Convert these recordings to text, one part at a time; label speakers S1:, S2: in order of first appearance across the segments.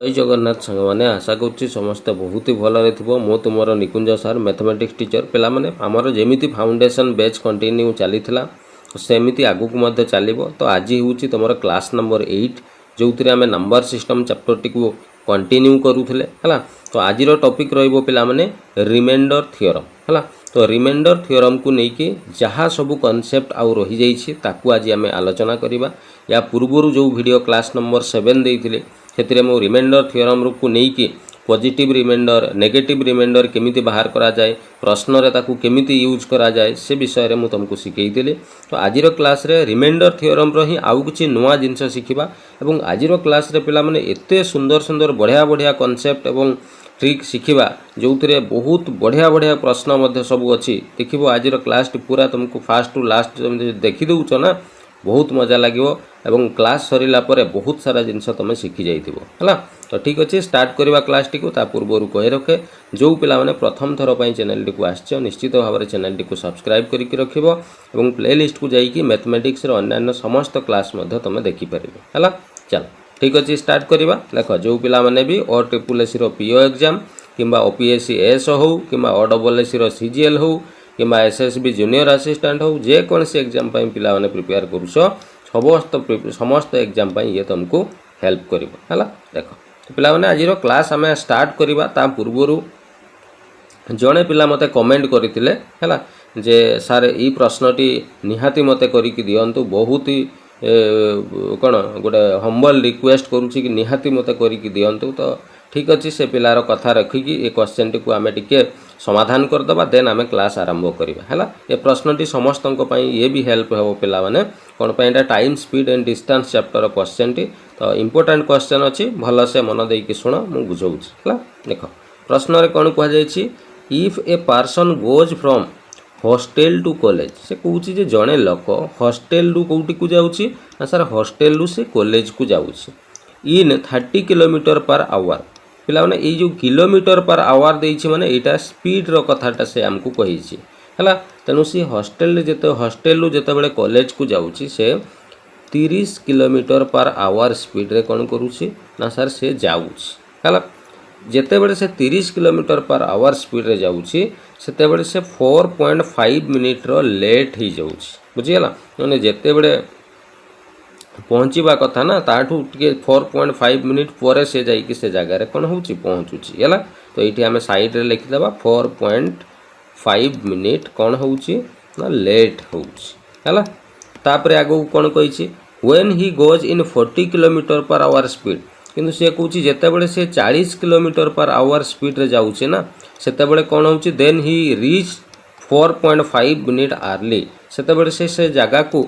S1: जय जगन्नाथ सांग मैंने आशा करुच्ची समस्ते बहुत ही भलरे थो मो तुमर निकुंज सार मैथमेटिक्स टीचर पिला माने आमर जेमिति फाउंडेशन बैच कंटिन्यू चली सेमिति आगुक मध्य चलो तो आज हूँ तुम क्लास नंबर 8 जो थे आम नंबर सिस्टम चैप्टर टी कंटिन्यू करूले है। तो आज टॉपिक रहिबो पिला माने रिमाइंडर थ्योरम है। तो रिमाइंडर थ्योरम को लेकिन जहाँ सब कॉन्सेप्ट आउ रही जाइए ताकू आज आम आलोचना करवा। या पूर्वर जो वीडियो क्लास नंबर 7 देते से मो रिमाइंडर थ्योरम को लेकिन पॉजिटिव रिमाइंडर नेगेटिव रिमाइंडर केमिति बाहर करा जाए प्रश्न रे ताकू केमिति यूज करा जाए से विषय में तुमको शिखई। तो आज क्लास रे रिमाइंडर थ्योरम रो ही आउ किछि नुआ जिनस शिखिबा एवं आज क्लास रे पिला माने एते सुंदर सुंदर बढ़िया बढ़िया कॉन्सेप्ट एवं ट्रिक शिखिबा जो थे बहुत बढ़िया बढ़िया प्रश्न मध्य सब अच्छी देखिबो। आज क्लास टी पूरा तुमको फास्ट टू लास्ट देखी दउछ ना बहुत मजा लगे एवं क्लास सरीला परे बहुत सारा जिनस तुम शिखी जाइथिबो है। तो ठीक अच्छे स्टार्ट करवा क्लास टी को पूर्वर कही रखे जो पिला माने प्रथम थर पर चैनल टी को आस निश्चित भाव में चैनल टी को सब्सक्राइब करके रखिबो एवं प्ले लिस्ट को जाइए मैथमेटिक्स अन्य समस्त क्लास तुम देखिपारे है। चल ठीक अच्छे स्टार्ट करवा। देख जो पिला माने भी OSSC पीओ एग्जाम किंबा OPSC एस हो कि OSSC CGL हो कि SSB जूनियर असिस्टेंट हो जेकोसी एग्जाम पिला माने प्रिपेयर करुछ समस्त एग्जाम ये तुमको हेल्प कर। देख पिला माने आज क्लास आम स्टार्ट करवा ता पूर्वर जड़े पिला मते कमेंट करथिले है जे सार ई प्रश्नटी निहाती मते करिकि दियंतु बहुत ही कौन गोटे हम्बल रिक्वेस्ट करुच्ची कि निहाती मते करिकि दियंतु। तो ठीक अच्छे से पिलार कथा रखिकी ये क्वेश्चन टी को आम टिके समाधान करदे देन आम क्लास आरंभ करवा है। ये प्रश्नटी समस्त ये भी हेल्प हो पिला माने कौन पे time speed and distance chapter question T. तो इंपोर्टेंट क्वेश्चन अच्छी भल से मन देकी शुण मु बुझाऊँगी है। देख प्रश्न रे कौन कहुच्छी if a person goes from hostel to college से कहूँ जे जड़े लोक हॉस्टेल रु कौटी को जाऊँगी ना सर हॉस्टेल रु से कॉलेज को जाऊँगी इन 30 किलोमीटर पर आवर पिला माने ये जो किलोमीटर पर आवर देइछि माने एटा स्पीड रो कथाटा से आमको कहिछि है। तेणु सी हॉस्टेल जेते हॉस्टेल रु जेते बेले कॉलेज को जाऊँगी से 30 किलोमीटर पर आवर स्पीड रे कौन करुछि ना सर से जाऊँगी है। जेते बेले से 30 किलोमीटर पर आवर स्पीड रे जाऊँगी सेते बेले से 4.5 मिनिट रो लेट ही जाऊँगी बुझीगला। मैंने जेते बेले पहुँचवा कथा ना ताठू टिके 4.5 मिनिट पर से जाइए से जगार कौन हो पहुँचुची है। तो ये आम साइड रे लिखिदेवा 4.5 मिनिट कौन हो लेट हो तापर आगू कौन कही when he goes in 40 kilometre per hour speed किंतु सी कहूँ जिते बड़े से 40 किलोमीटर पर आवर स्पीड रे जाऊँचे ना सेते बड़े कौन हो then he reach 4.5 minute early सेते बड़े से जगह को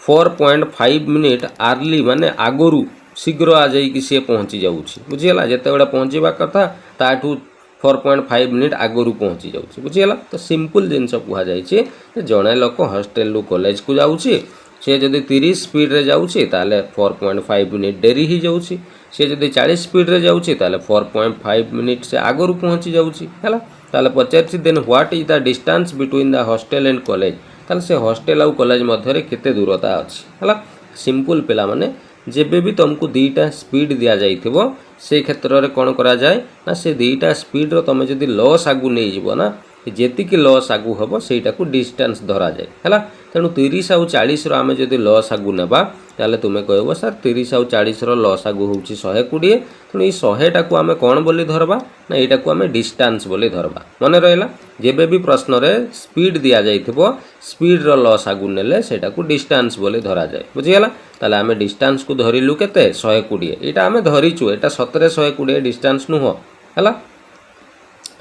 S1: 4.5 मिनिट आर्ली माने आगरू शीघ्र आ जाइए सी पहुँची जाऊँगी बुझीगला। जिते बड़े पहुँचवा कथा ताठू 4.5 मिनिट आगरू पहुँची जाऊँगी बुझीगला। तो सिंपल जिनस कहुई जड़े लोक हॉस्टेल रु कॉलेज को जाऊँगी सी जदि 30 स्पीड रे जाऊँगी ताले 4.5 मिनिट डेरी ही जाऊँगी सी जदि 40 स्पीड रे जाऊँगी ताले 4.5 मिनिट से आगरू पहुँची जाऊँगी है। ताले पचार then what is the distance between the hostel and college ताले से हॉस्टेल आउ कॉलेज मध्य केते दूरता अच्छी है। सिंपल पिला माने जेबे भी तुमको दीटा स्पीड दि जाइथिबो से क्षेत्र में कौन करा जाए ना से दीटा स्पीड रो तुम जदि लॉस आगू नहीं जीवो ना जेतिकी लॉस आगू हम सेटा को डिस्टेंस धरा जाए है। तेणु 30 आउ 40 आम जदि लॉस आगू नेबा ताले तुमे कहबो सर 30 आउ 40 लॉस आगू होउची 120 तेणु ये 100 को आम कौन बोली धरबा ना यहाँ को आम डिस्टेंस बोली धरबा मन रहा। जेबे भी प्रश्न रे स्पीड दि जाइथिबो स्पीड रो लॉस आगू नेले सेटा को डिस्टेंस बोली धरा जाए बुझीगला। ताले आम डिस्टेंस को धरिलु केते 120 यहाँ आम धरीचु एटा सतरे 120 डिस्टेंस नुह है।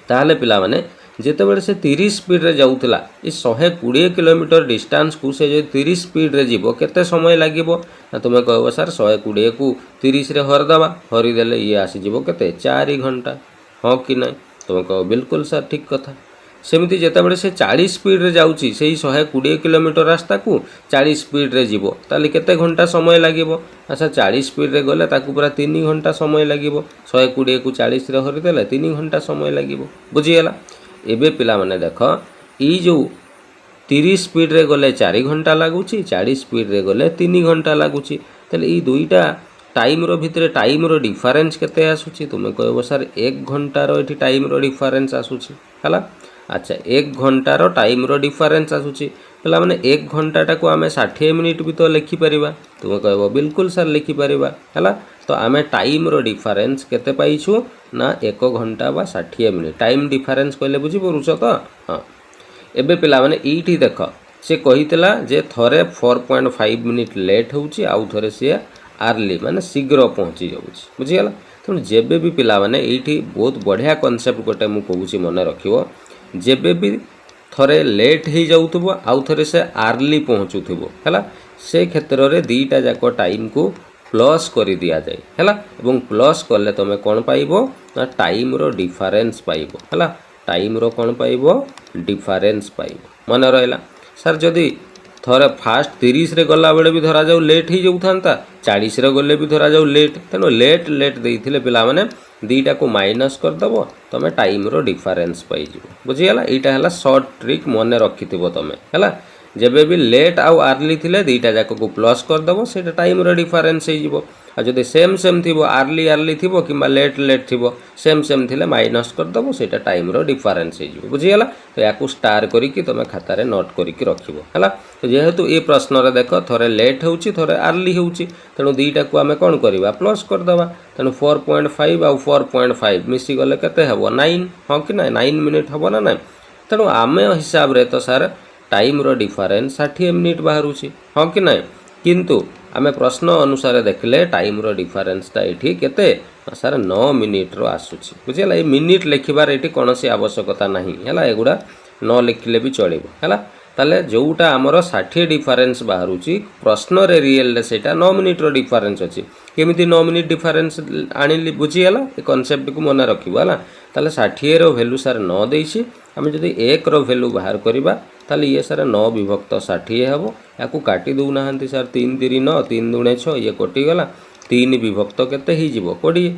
S1: ताहले पिला माने जेते बड़े से 30 स्पीड रे जाउथला ए 120 किलोमीटर डिस्टेंस को से जो 30 स्पीड रे जीवो केते समय लागिवो ना तुमे कहबो सर 120 को 30 रे हरदबा हरिदेले ये आसी जीवो केते 4 घंटा हाँ कि नहीं तुमे कहो बिल्कुल सर ठीक कथा। सेमती जेते बड़े से 40 स्पीड रे जाउची सेही 120 किलोमीटर रास्ता को 40 स्पीड रे जीवो ताले केते घंटा समय लागिवो अच्छा 40 स्पीड रे गले ताकू पूरा 3 घंटा समय लागिवो 120 को 40 रे हरिदेले 3 घंटा समय लागिवो बुझीगला। एबे पिला माने देख ई जो 30 स्पीड रे गले 4 घंटा लगुच 40 स्पीड रे गले 3 घंटा लगुच ताले ई दुईटा टाइम रो भितर टाइम रो डिफरेंस केते आसुची तुमे कहबो सर 1 घंटा रो एठी टाइम रो डिफरेंस आसुची हला। अच्छा 1 घंटा रो टाइम रो डिफरेंस आसुची पला माने 1 घंटा टाको आमे 60 मिनिट भी तो लिखि परिबा तुमे कहबो बिल्कुल सर लिखि परिबा हला। तो आमे टाइम रो डिफरेंस केते पाइछु ना 1 घंटा बा 60 मिनिट टाइम डिफरेंस कहले बुझी परुछ तो हां। एबे पिला माने एठी देखो से कहितला जे थरे 4.5 मिनिट लेट होउची आउ थरे से आर्ली माने शीघ्र पहुँची जाऊँगी बुझीगला। तेणु जेबे भी पिला माने एठी बहुत बढ़िया कॉन्सेप्ट गोटे मु कहूची मन रखिवो जेबे भी थरे लेट हो जाउथबो आउ थरे से आर्ली पहुँचुथबो हैला से क्षेत्र रे दीटा जाको टाइम को प्लस करि दिया जाय हैला एवं प्लस करले तमे कोन पाइबो ना टाइम रो डिफरेंस पाइबो हैला टाइम रो कोन पाइबो डिफरेंस पाइबो मन रहला। सर जदी थरे फास्ट 30 रे गला बेले भी धरा जाऊ लेट ही जाऊ थांता 40 रे गले भी धरा जाऊ लेट तेनो लेट लेट देइथिले पिला माने दीटा को माइनस कर दबो तमे टाइम रो डिफरेंस पाई जिवो बुझियाला। एटा हला शॉर्ट ट्रिक मने रखिथिबो तमे हला जेबे भी लेट आउ आर्ली थिले दीटा जाको को प्लस कर दबो सेटा टाइम रो डिफरेंस हे जिवो आ जदि सेम सेम थिबो आर्ली आर्ली थिबो किबा लेट लेट थिबो सेम सेम थिले माइनस कर दबो सेटा टाइम रो डिफरेंस हे जिवो बुझियाला। तो याकू स्टार करी कि तमे खाता रे नोट करी कि रखिबो हला। तो जेहेतु ए प्रश्न रे देखो थरे लेट होउची थरे आर्ली होउची तेनु दीटा को आमे कोन करबा प्लस कर दबा तेनु 4.5 आ 4.5 मिसी गले केते हबो 9 हां कि ना 9 मिनिट हबो ना ना तेनु आमे हिसाब रे तो सर टाइम रो डिफरेंस 60 मिनिट बाहरुची हां कि ना किंतु आमे प्रश्न अनुसार देखले टाइम रो डिफरेंस ता एठी केते सर 9 मिनिट रो आसुची बुझिला। ए मिनिट लिखिबार एठी कोनोसी आवश्यकता नाही हला एगुडा न लिखले भी चलिबो हला। ताले जोटा हमर 60 डिफरेंस बाहरुची प्रश्न रे रियल रे सेटा 9 मिनिट रो डिफरेंस अछि केमिति 9 मिनिट डिफरेंस आनिली बुझियाला ए कांसेप्ट को मन रखिबो हला। ताले 60 रो वैल्यू सर 9 देइछि हम जदि 1 रो वैल्यू बाहर करिबा ताले ये सर 9 विभक्त 60 हेबो याकू काटी दउ नाहंती सर 3 3 9 3 2 6 ये कटि गला 3 विभक्त केते ही जिवो 20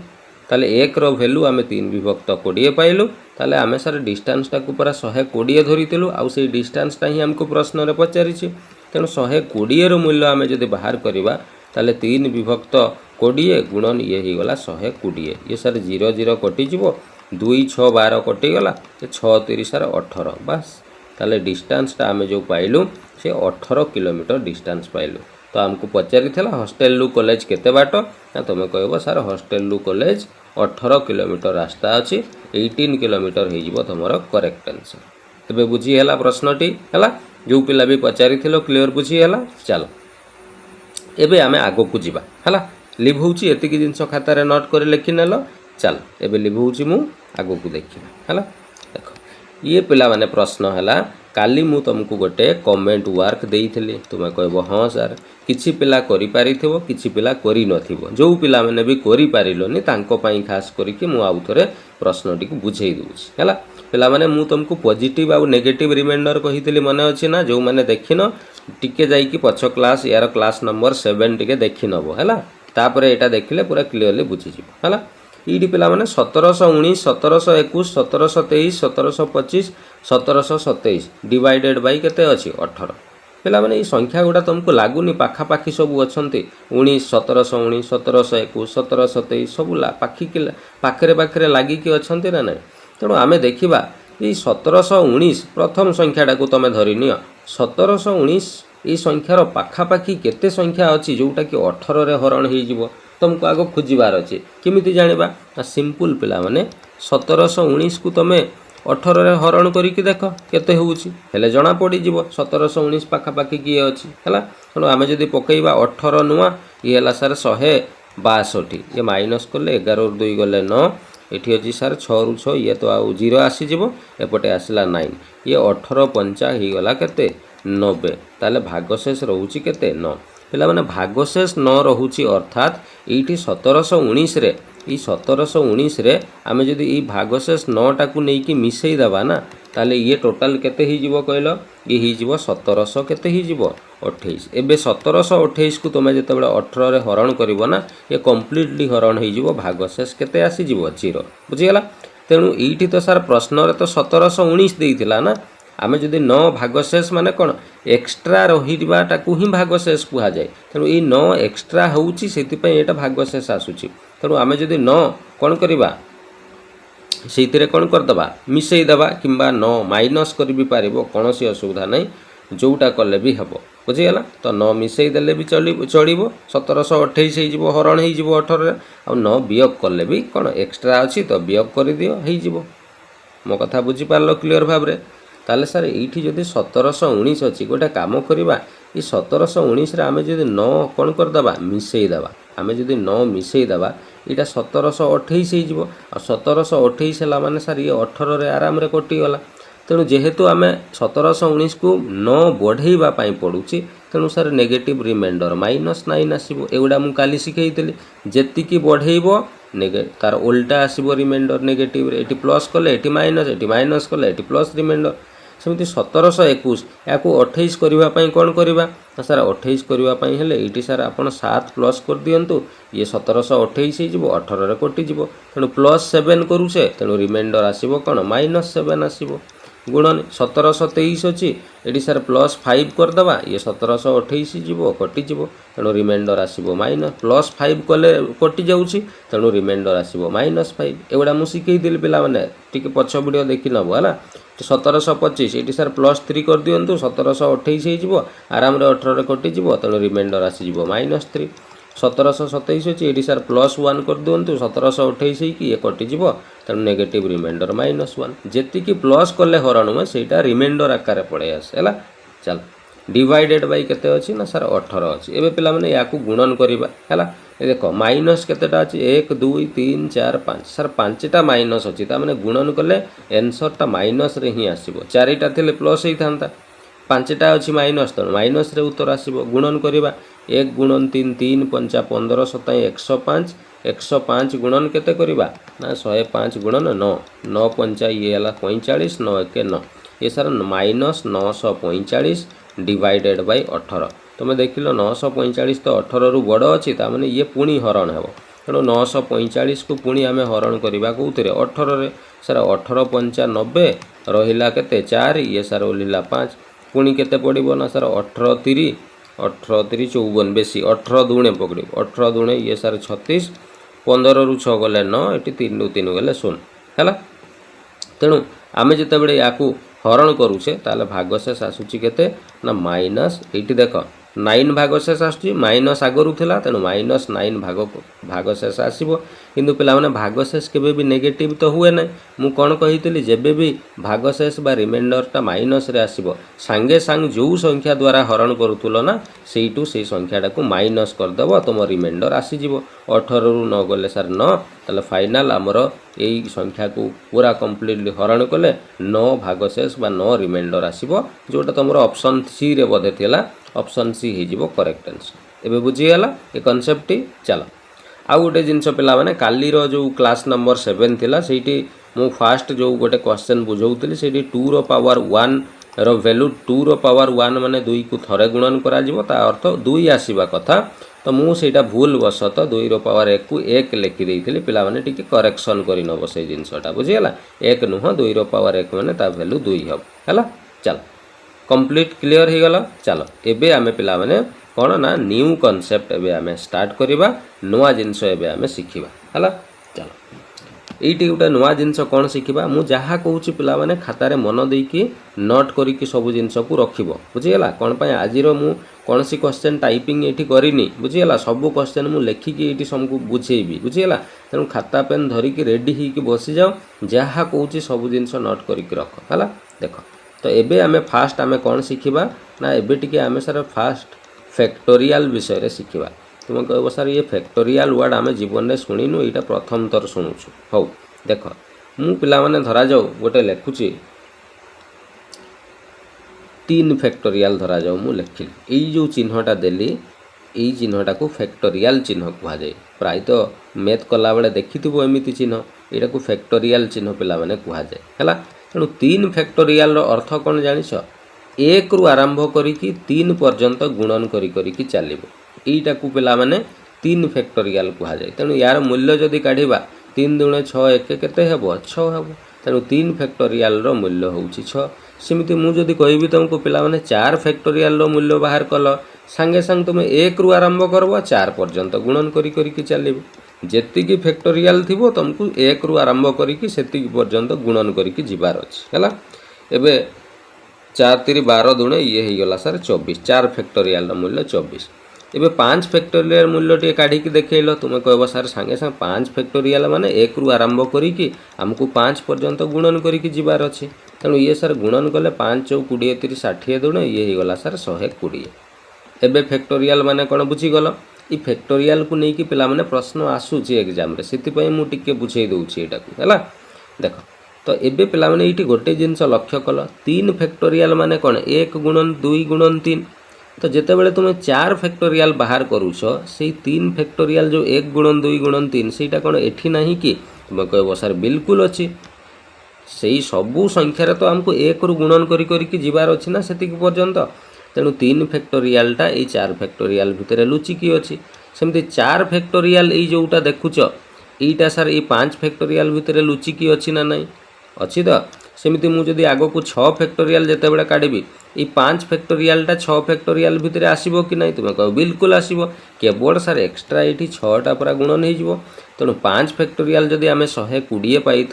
S1: ताले 1 रो वैल्यू आमे 3 विभक्त 20 पाइलु ताले आमे सर डिस्टेंस टा को पूरा 120 धरितिलु आउ से डिस्टेंस टा ही हमको प्रश्न रे पचारिछि तेनु 120 रो मूल्य आमे जदि बाहर करिबा ताले 3 विभक्त 20 गुणन ये ही गला 120 ये सर 0 0 कटि जिवो 2 6 12 कटि गला 6 3 सर 18 बस ताले डिस्टेंस टा आमे जो पाइलु से 18 किलोमीटर डिस्टेंस पाइलु। तो हमको पचारि थला हॉस्टल लू कॉलेज केते बाटो ना तुमे कहबो सर हॉस्टल लू कॉलेज 18 किलोमीटर रास्ता अछि 18 किलोमीटर हे जिवो तमरो करेक्ट आंसर। तबे बुझी हला प्रश्नटी हला जो पिला भी पचारि थिलो क्लियर बुझी हला। चलो एबे आमे आगो को जिबा हला लिभ होउची एति कि जिंस खाता रे नोट करे लिखि नेलो। चल एबे लिभ होउची मु आगो को देखिबा हला। देखो ये पिला माने प्रश्न हला काली मु तुमको गोटे कमेंट वर्क देइथिली तुमे कहबो हां सर किछि पिला करि पारिथिबो किछि पिला करि नथिबो जो पिला माने भी करि पारिलोनी तांको पई खास करी कि मु आउ थरे प्रश्नटी को बुझेई दूछि हला। पिला माने मु तुमको पॉजिटिव आ नेगेटिव रिमाइंडर कहिथिली मने अछि ना जो माने देखिनो टिके जाई कि पछ क्लास यार क्लास नंबर 7 टिके देखिनबो हला तापरे एटा देखिले पूरा क्लियरली बुझि जिवो हला। ईडी पिला माने 1719 1721 1723 1725 1727 डिवाइडेड बाय केते अछि 18 पिला माने ई संख्या गुडा तुमको लागुनी पाखा पाखी सब अछंती 19 1719 1721 1727 सब ला पाखी के पाखरे पाखरे लागि कि अछंती ना नै तेणु आमे देखिबा ई 1719 प्रथम संख्याटा को तमे धरिनियो 1719 ई संख्यार पाखा पाखी केते संख्या अछि जोटा कि 18 रे हरण हे जिवो तुमको आगो खोजिबार अछि किमिति जानिबा सिंपल पिला माने 1719 को तमे 18 रे हरण करी कि देखो केते होउची हेले जणा पड़ी जिवो 1719 पाखा पाखी की अछि हला। तनो आमे जदी पकेइबा 18 नुआ ई हला सर 162 ये माइनस करले 11 और 2 गले 9 एठी अछि सर 6 रु 6 ये तो आउ 0 आसी जिवो एपटे आसिला 9 ये 18 पंचा ही गला केते 90 ताले भागशेष रहउची केते 9 पिला माने भागशेष न रहउची अर्थात एठी 1719 रे ई 1719 रे आमे जदी ई भागशेष 9 टा को नै कि मिसई दबा ना ताले ये टोटल केते ही जिवो कहलो ये ही जिवो 1700 केते ही जिवो 28 एबे 1728 को तमे जते बडा 18 रे हरण करिवो ना ये कंप्लीटली हरण हे जिवो भागशेष केते आसी जिवो 0 बुझी गेला। तेनु एठी तो सर प्रश्न रे तो 1719 देइथिला ना आम जदि 9 भागशेष माने कौन एक्सट्रा रहीबाटाकू ही भागशेष कह जाए तेणु ये 9 एक्सट्रा होउची सेतिपई एटा भागशेष आसुची तेणु आम जदि 9 कौन करवा से कौन करदे मिसईदेवा कि 9 माइनस कर भी पार कौन सी असुविधा नहीं जोटा कले भी हम बुझीगला तो 9 मिसईदेले भी चलो 1728 हो हरण हो 18 आ 9 वियोग कले भी कौन एक्सट्रा अच्छी तो वियोग कर दियो हो मो कथा बुझीपार क्लीयर भाव में ताले सर ये जदि 1719 अच्छी गोटे कम करवा ये 1719 आम जब 9 कौन करदे मिसईदेवा आम जब 9 मिसईदेवा यहाँ 1728 हो 1728 है माने सर ये 18 आराम रे कटिगला तेणु जेहेतु आम 1719 को 9 बढ़ाई पड़ुची तेणु सर नेगेटिव रिमाइंडर -9 आसो एगुड़ा मुझे काली शिखई जी बढ़ेब तार उल्टा आसो रिमाइंडर नेगेटिव ये प्लस कले ये माइनस कले ये प्लस रिमाइंडर सेमती 1721 या 28 करने कौन करवा सर 28 करने ये सर आप 7 प्लस कर दिंतु ये 1728 हो 18 कटिज तेणु +7 करुचे तेणु रिमाइंडर आसो कौन -7 आसो गुणन 1723 अच्छी ये सर +5 करदे ये 1728 जीव कटिज तेणु रिमाइंडर आसो +5 कले कटि जाऊँगी तेणु रिमाइंडर आसो -5 एगुड़ा मुझे शिखई पिला मैंने टी पछ वीडियो देखी नब है 1725 ये सर +3 कर दिंतु 1728 हो आराम 18 कटिज तेणु रिमाइंडर आसीज -3 1727 अच्छी ये सर +1 कर दिंतु 1728 ये कटिज तेणु नेगेटिव रिमाइंडर -1 जी प्लस कले हरण में सेटा रिमाइंडर आकार पड़े आसे है चल डिवाइडेड बाय केते अच्छी ना सर 18 अच्छी एवं पिला मैंने या गुणन करवा है देख माइनस केतेटा अच्छी 1 2 3 4 5 सर 5टा माइनस अच्छी मैंने गुणन कले एनसरटा माइनस रे ही आसो 4टा थे प्लस होता 5टा अच्छी माइनस तेणु माइनस रे उत्तर आसो गुणन करवा 1 गुणन 3 3 5 15 27 105 105 गुणन केते करवा ना 105 गुणन 9 9 5 ये है 45 9 1 9 ये सर -945 डिवाइडेड बाय 18 तुम देख लो 945 तो 18 रु बड़ अच्छी ताने ये पुणी हरण हे तेणु 945 को पुणी आम हरण करवा कौन 18 सर 18 5 90 रहा के 4 ये सर ओल्ला 5 पुणी के पड़ो ना सर 18 3 54 बेसी 18 दुणे पकड़ 18 दुणे ये सर 36 15 रु 6 गले 9 ये 3 रु 3 गले 0 है तेणु आम जिते या हरण करुचे ताले भागशेष आसूची केते ना माइनस एटी देख 9 भागशेष आसूची माइनस आगरू थिला तेणु -9 भागशेष आसीबो किंतु पिला माने भागशेष केबे भी नेगेटिव तो हुए ना मु कोन कहितली जेबे भी भागशेष बा रिमाइंडरटा माइनस रे आसीबो सांगे सांग जो संख्या द्वारा हरण करूथुलो ना सेइटू से संख्याटा को माइनस कर देबो तुम रिमाइंडर आसी जिवो 18 रु 9 गले सर 9 ताले फाइनल हमर यही संख्या को पूरा कंप्लीटली हरण कले 9 भागशेष बा 9 रिमाइंडर आसीबो जोटा तुम ऑप्शन सी रे बदे थिला ऑप्शन सी हो करेक्ट आंसर एबे बुझीगला ये कॉन्सेप्ट चलो आउ गोटे जिनस पिला माने काली रो जो क्लास नंबर 7 थिला सेठी मु फास्ट जो गोटे क्वेश्चन बुझौतली सेठी 2 रो पावर 1 रो वैल्यू 2 रो पावर 1 माने 2 को थरे गुणन करा जिवो ता अर्थ 2 आसीबा कथा तो मु सेटा भूल बसत 2 रो पावर 1 को 1 लिखि देइथिली पिला माने टिके करेक्शन करि नबो से जिनसटा बुझीगला 1 नुह 2 रो पावर 1 माने ता वैल्यू 2 हब हैला चल कंप्लीट क्लियर हो गला चलो एबे आमे पिला माने कौन ना न्यू कॉन्सेप्ट एबे आमे स्टार्ट करिबा नुआ जिनस एबे आमे शिखिबा हला चलो एइटी गोटे नुआ जिनस कौन शिखिबा मु जहा कहूची पिला माने खाता रे मन देकी नोट करिकी सब जिनस को रखिबो बुझिगला कोन पय आजिरो मु कोनसी क्वेश्चन टाइपिंग एठी करिनी बुझिगला सब क्वेश्चन मु लेखिकी एठी समको बुझेइबी बुझिगला तेनु खाता पेन धरिकी रेडी हिकी बसि जाओ जहा कहूची सब जिनस नोट करिकी रख हला देखो तो एबे आमे फास्ट आमे कौन शिखिबा ना एबे टिके आमे सर फास्ट फैक्टोरियल विषय रे शिखिबा तुम कहबो सर ये फैक्टोरियल वर्ड आमे जीवन में शुणिनु एटा प्रथम थर शुणुछु हौ देख मु पिला माने धरा जाऊ गोटे लेखुची 3 फैक्टोरियल धरा जाऊ मु लेखिली एई जो चिन्हटा देली एई चिन्हटा को फैक्टोरियल चिन्ह कुहा जाय प्राय तो मैथ कला बेले देखिथिबो एमिति चिन्ह एटा को फैक्टोरियल चिन्ह पिला माने कुहा जाय हला तेणु 3 फैक्टोरियल अर्थ कौन जानिछ 1 रु आरंभ करिकी 3 पर्यंत गुणन करी करिकी चलिबो एटा को पिला माने 3 फैक्टोरियल कुहा जाय तेणु यार मूल्य जदि काढिबा 3 दुणे 6 1 केते हेबो 6 हेबो तेणु 3 फैक्टोरियल रो मूल्य होउची 6 सेमिति मु जदि कहबी तुमको पिला माने 4 फैक्टोरियल रो मूल्य बाहर कल सांगे सांग तुम 1 रु आरंभ करबो 4 पर्यंत गुणन करी करी कि चलिबो जेतिकी फैक्टोरियल थिबो तुमको 1 रु आरंभ करी कि सेतिकी पर्यंत गुणन करी कि जिबार अछि हला एबे 4 3 12 दुणे ये ही गला सर 24 4 फैक्टोरियल मूल्य 24 एबे 5 फैक्टोरियल मूल्य टे काढी कि देखैलो तुम कहबो सर सांगे सांग 5 फैक्टोरियल माने 1 रु आरंभ करी कि हमको 5 पर्यंत गुणन करी कि जिबार अछि तेणु ये सर गुणन कले 5 चौ 20 30 60 दुणे ये ही गला सर 120 एबे फैक्टोरियल माने कोन बुझी गलो ई फैक्टोरियल को नहीं कि पिला माने प्रश्न आसुची एग्जाम रे सेति पई मु टिके बुझै दउची एटा को हला देखो तो एबे पिला माने इटी गोटे जिंस लक्ष्य कल 3 फैक्टोरियल माने कोन 1 गुणन 2 गुणन 3 तो जेते बेले तुम 4 फैक्टोरियल बाहर करूछ सेही 3 फैक्टोरियल जो 1 गुणन 2 गुणन 3 सेटा कोन एठी नाही कि तुम कहबो सर बिल्कुल अछि सेही सबु संख्या रे तो हमको 1 रु गुणन करी करी कि जिबार अछि ना सेति पर्यंत तेणु 3 फैक्टोरियल टा ए 4 फैक्टोरियल भितर लुचिकी अच्छी सेमती 4 फैक्टोरियल ये जोटा देखुच यहीटा सर ये 5 फैक्टोरियल भितर लुचिकी अच्छी ना नहीं अच्छी तो सेमती मुझे आग को 6 फैक्टोरियल जिते बड़े काढ़ी ये 5 फैक्टोरियल टा 6 फैक्टोरियल भितर आसो कि नहीं तुम कह बिल्कुल आसो केवल सर एक्सट्रा ये 6टा पूरा गुणन हो तेणु 5 फैक्टोरियल जदि आम 120 पाई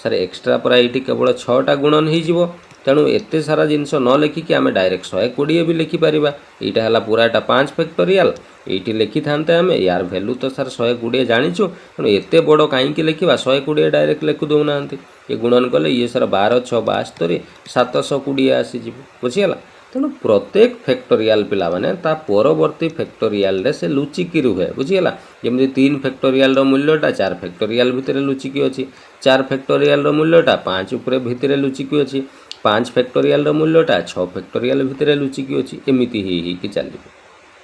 S1: सर एक्सट्रा पूरा ये केवल 6टा गुणन हो तेणु एत सारा जिनस न लिखिकी आम डायरेक्ट 120 भी लिखिपर यहाँ है पूराटा 5 फैक्टोरियल ये लिखि था आम यार भैल्यू तो सर 120 जाचु तेणु एत बड़ कहीं लिखा 120 डायरेक्ट लिखि दौना ये गुणन कले ये सर 12 6 72 720 आसीज बुझीगला तेणु प्रत्येक फैक्टोरियल पिला माने ता परवर्ती फैक्टोरियल रे से लुचिकी रुहे बुझीगला जमी 3 फैक्टोरियल रो मूल्यटा 4 फैक्टोरियल भितर लुचिकी अच्छी 4 फैक्टोरियल रो मूल्यटा 5 उपरे भितर लुचिकी अच्छी 5 फैक्टोरियल रो मूल्यटा 6 फैक्टोरियल भितर लुचिकी अच्छी एमती ही चलो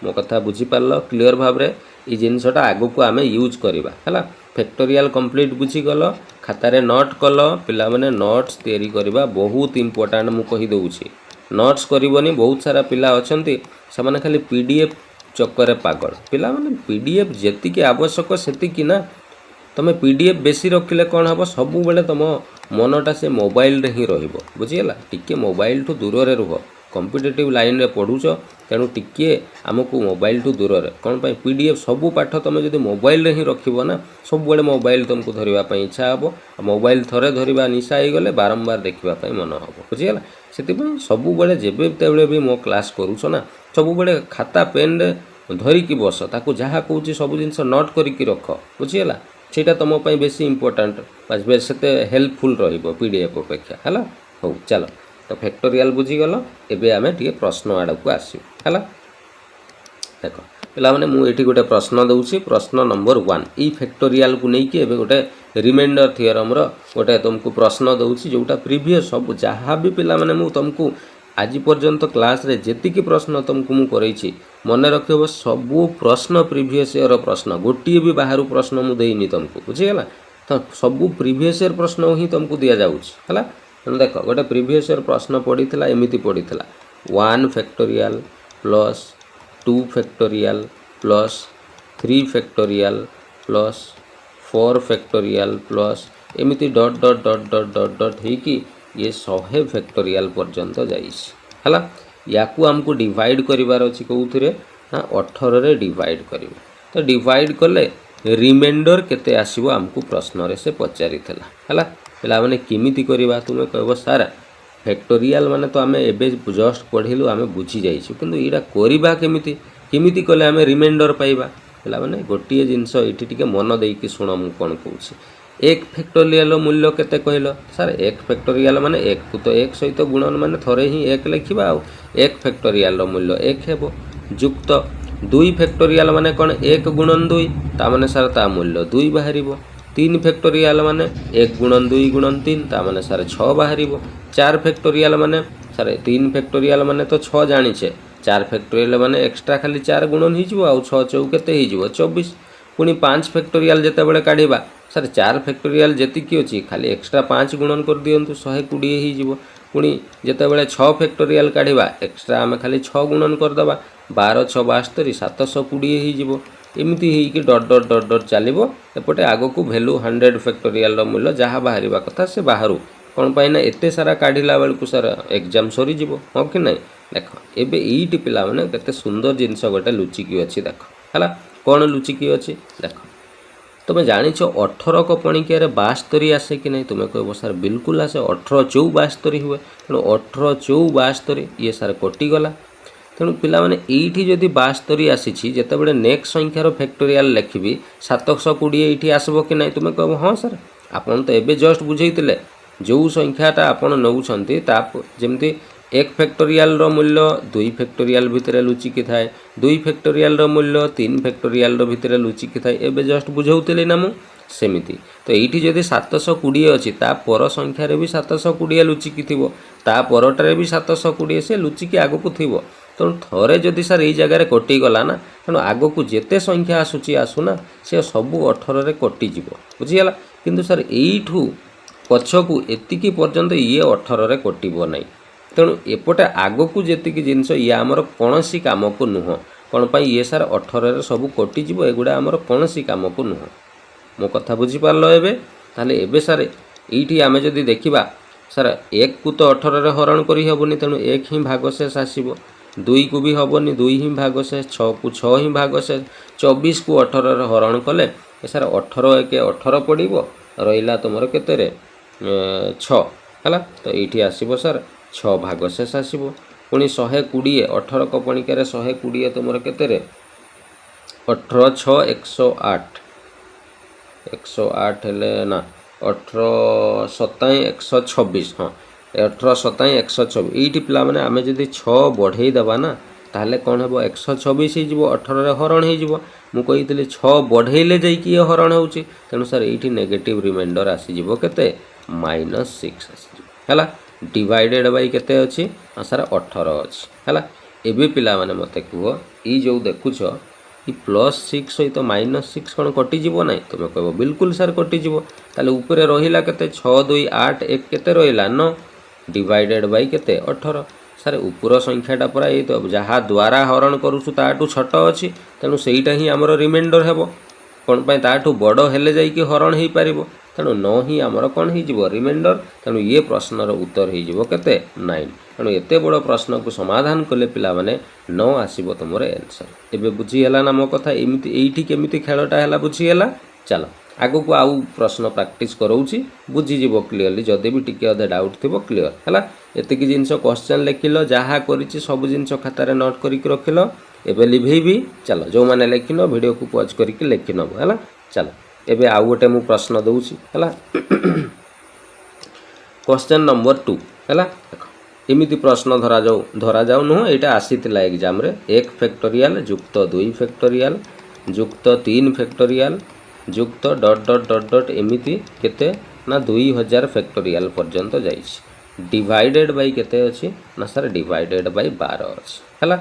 S1: मो कथा बुझीपार क्लीयर भाव में ये जिनसटा आगु को आम यूज करवा है फैक्टोरियल कंप्लीट बुझीगल खातार नोट कल पिला माने नोट्स तैयारी करवा बहुत इंपोर्टेंट मु कही दउछि नोट्स करबनी बहुत सारा पिला अछंती से खाली पीडीएफ चक्कर पागल पिला माने पीडीएफ जेतिकी आवश्यक सेतिकी ना तुम पीडीएफ बेसी रखिले कौन हम सब बेले तुम मनटा से मोबाइल रे ही रहिबो बुझीगला टिके मोबाइल ठू दूर रे रुह कॉम्पिटिटिव लाइन रे पढ़ुछ तेणु टिके आमको मोबाइल ठू दूर रे कौन पाई पीडीएफ सबू पाठ तुम जब मोबाइल रे ही रखिबो ना सब बेले मोबाइल तुमको धरवाई इच्छा हे मोबाइल थरे धरवा निशा हो गले बारंबार देखापी मन हम बुझीगला से सब बेले जेबे भी मो क्लास करूछ ना सब बेले खाता पेन रे धरिकी बस ताकू जहाँ कहूँ सब जिन नोट करके रख बुझीगला सेटा तुम बेसी इंपोर्टेंट से हेल्पफुल पीडीएफ अपेक्षा है हो चलो तो फैक्टोरियल बुझीगल एबे आमे टिके प्रश्न आड़ को आसो है देख पिला माने मु एठी गोटे प्रश्न दउछि प्रश्न नंबर 1 ई फैक्टोरियल को नहीं कि एबे गोटे रिमाइंडर थ्योरम रो गोटे तुमको प्रश्न दउछि जोटा प्रीवियस सब जहाँ भी पिला माने मु तुमको आज पर्यंत क्लास रे जेतिकी प्रश्न तुमको मु करैछि मन रखिबो सबू प्रश्न प्रीवियस ईयर प्रश्न गोटे भी बाहर प्रश्न मु देइनी तुमको बुझीगला तो सबू प्रीवियस ईयर प्रश्न ही तुमको दिया जाउछि हला देख गोटे प्रीवियस ईयर प्रश्न पड़ी एमती पड़ी 1 factorial plus 2 factorial plus 3 factorial plus 4 factorial plus एमती dot dot dot dot dot dot हो कि ये 100 फैक्टोरियल पर्यंत जाइए या आमको डिवाइड करार अच्छी कौन ना 18 रे डिवाइड कर तो डिवाइड कले रिमाइंडर केते आसीबो आमको प्रश्न रे से पचारि है पिला माने किमिति करवा तुम कह सार फैक्टोरियल माने तो आम एबे जस्ट पढ़िलु आम बुझी जाइछु किंतु एटा करवा केमिति किमिति कले आम रिमाइंडर पाइबा पिला माने गोटे जिनस एठी टिके मन देकी शुण मु कोन कहूछि 1 फैक्टोरियल मूल्य केते कहलो सर 1 फैक्टोरियल माने 1 को तो 1 सहित गुणन माने थरे ही 1 लिखिबा आ 1 फैक्टोरियल मूल्य 1 हेबो युक्त 2 फैक्टोरियल माने कोन 1 गुणन 2 ता माने सर ता मूल्य 2 बाहरिबो 3 फैक्टोरियल माने 1 गुणन 2 गुणन 3 ता माने सर 6 बाहरिबो 4 फैक्टोरियल माने सर 3 फैक्टोरियल माने तो 6 जानिछे 4 फैक्टोरियल माने एक्स्ट्रा खाली 4 गुणन हिजिबो आ 6 चौ केते हिजिबो 24 पुनी 5 फैक्टोरियल जेते बेले काढिबा सर 4 फैक्टोरियल जेतिकी अछि खाली एक्स्ट्रा 5 गुणन कर दियंतु 120 हिजिबो पुनी जेते बेले 6 फैक्टोरियल काढिबा एक्स्ट्रा आमे खाली 6 गुणन कर दबा 12 6 72 720 हिजिबो एमती होइकि डट डट डट डट चलो एपटे आग को भैल्यू 100 फैक्टोरियल मूल्य जहाँ बाहर कथा से बाहर कौन पाई ना एते सारा काढ़ला बेलू सर एग्जाम सरीज हाँ कि नहीं देख एबे एइटी पिला माने केते सुंदर जिनस गोटे लुचिकी अच्छी देख है कौन लुचिकी अच्छी देख तुम जाच 18 को पणिकिया 72 आसे कि नहीं तुम्हें कह सर बिल्कुल आसे 18 चौ 72 हुए तेणु 18 चौ 72 ये सार कटिगला तेणु पिला माने एइठी जदि 72 आसी जिते नेक्स्ट संख्यार फैक्टोरियल लिखी 720 ये आसब कि नहीं तुम्हें कह हाँ सर आपन तो एबे जस्ट बुझेइतिले जो संख्याटा आपन नौछंती जमती 1 फैक्टोरियल मूल्य 2 फैक्टोरियल भितर लुचिकी थाए 2 फैक्टोरियल मूल्य 3 फैक्टोरियल भितर लुचिकी थाए एबे जस्ट बुझाउतिले ना मु सेमिति तो एइठी जदि 720 अछि ता पर संख्या रे भी 720 लुचिकी थिबो ता परटारे भी 720 से लुचिकी आगो को थिबो तो थरे जदि सर एई जगह रे कटि गला ना तेणु आगो को जेते संख्या आसुची आसुना से सबु 18 रे कटि जिवो बुझियला किंतु सर एइठू पछकू एतिकी पर्यंत ये 18 रे कटिबो नै तेणु एपटे आग को जी जिनस ये आमर कौन सी कम को नुह कौन पर ये सार 18 सब कटिज एगुड़ा आमर कौन सी कम को नुह मो कथा बुझीपार ताले एबे सार ये आम जदि देखा सार 1 को तो 18 हरण करी हेबनी तेणु 1 ही भागशेष आसब 2 को भी हेबनी 2 ही भागशेष 6 को 6 ही भागशेष 24 को 18 हरण कले सार 18 1 18 पड़ो रहा तुम केते 6 है तो ये आसब सार 6 भागशेष आसब पुणी 120 18 को पणिकार 120 तुम केते 18 6 108 108 हेले ना 18 27 126 हाँ 18 27 126 ये पिला माने आमे जदि 6 बढ़े देवा ना ताहले कौन हम 126 हो 18 हरण हो मुझे 6 बढ़ेले जाइए हरण हो तेणु सर ये नेगेटिव रिमाइंडर आसीज के -6 आसीज डिवाइडेड बाई केते अच्छी हाँ सर 18 अच्छी है एबे पिला माने मते कह ये जो देखुच ये +6 सहित -6 कौन कटिज ना तुम कह बिल्कुल सर कटिज ताले ऊपर रहिला केते 6 2 8 1 केते रहिला 9 डिवाइडेड बाई केते 18 सर ऊपर संख्याटा पूरा ये तो जहाँ द्वारा हरण करूँ ताठू छोट अच्छी तेणु सहीटा ही आमर रिमाइंडर हेबो कौन पाई ताठू बड़ हेले जाइए हरण हो पार तेणु 9 ही आमर कौन हो रिमाइंडर तेणु ये प्रश्नर उत्तर हो केते 9 तेणु एते बड़ प्रश्न को समाधान कले पिला माने 9 आसीबो तुमर आंसर एबे बुझीगला ना मो कथा एमिति एइठी केमिति खेलटा हैला बुझीगला चलो आगो को आउ प्रश्न प्रैक्टिस कराऊँ बुझीज क्लीयरली जदि भी टिके अधे डाउट थी क्लीयर है एतिक जिनस क्वेश्चन लिखिल जहाँ कर सब जिन खातार नोट करके रखिल एबे लिभेबी चलो जो मैंने लिखिन वीडियो को पॉज करके लिखि नब है चलो एबे आउ गोटे मु प्रश्न दूसरी है क्वेश्चन नंबर 2 है एमिति प्रश्न धरा जाऊ नुह यहाँ आसी एग्जाम रे 1 फैक्टोरियल जुक्त 2 फैक्टोरियल जुक्त 3 फैक्टोरियल जुक्त डट डट डट डट एमिति केते ना 2000 फैक्टोरियल पर्यंत जाइए डिवाइडेड बाई केते अच्छी ना सर डिवाइडेड बाई 12 अच्छी है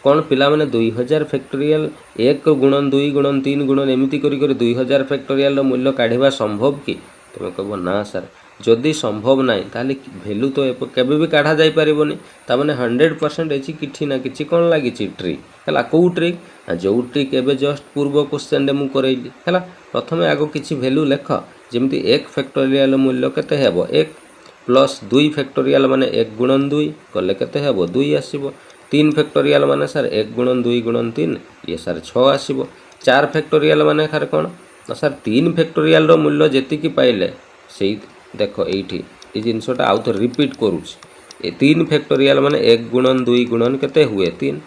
S1: कौन पिला माने 2000 फैक्टोरियल 1 गुणन 2 गुणन 3 गुणन एमिति करी 2000 फैक्टोरियल मूल्य काढ़ा संभव कि तुम कह ना सर जदि संभव ना ताली भैल्यू तो केबे भी काढ़ा जाई परिबोनी तामाने 100% एची किछि ना किछि कोन लागि ट्रिक है कौ ट्रिक जो ट्रिक एबे जस्ट पूर्व क्वेश्चन रे मु करैली है प्रथमे आगो किछि भैल्यू लेख जेमति 1 फैक्टोरियल मूल्य केते हेबो 1 प्लस 2 फैक्टोरियल माने 1 गुणन 2 कले केते हेबो 2 आसीबो 3 फैक्टोरियल माने सर 1 गुणन 2 गुणन 3 ये सर 6 आसीबो 4 फैक्टोरियल माने खर कोन ना सर 3 फैक्टोरियल रो मूल्य जेतिकी पाइले सेई देखो ये जिनसटा आउ तो रिपीट करूँ 3 फैक्टोरियल माने 1 गुणन 2 गुणन केते हुए 3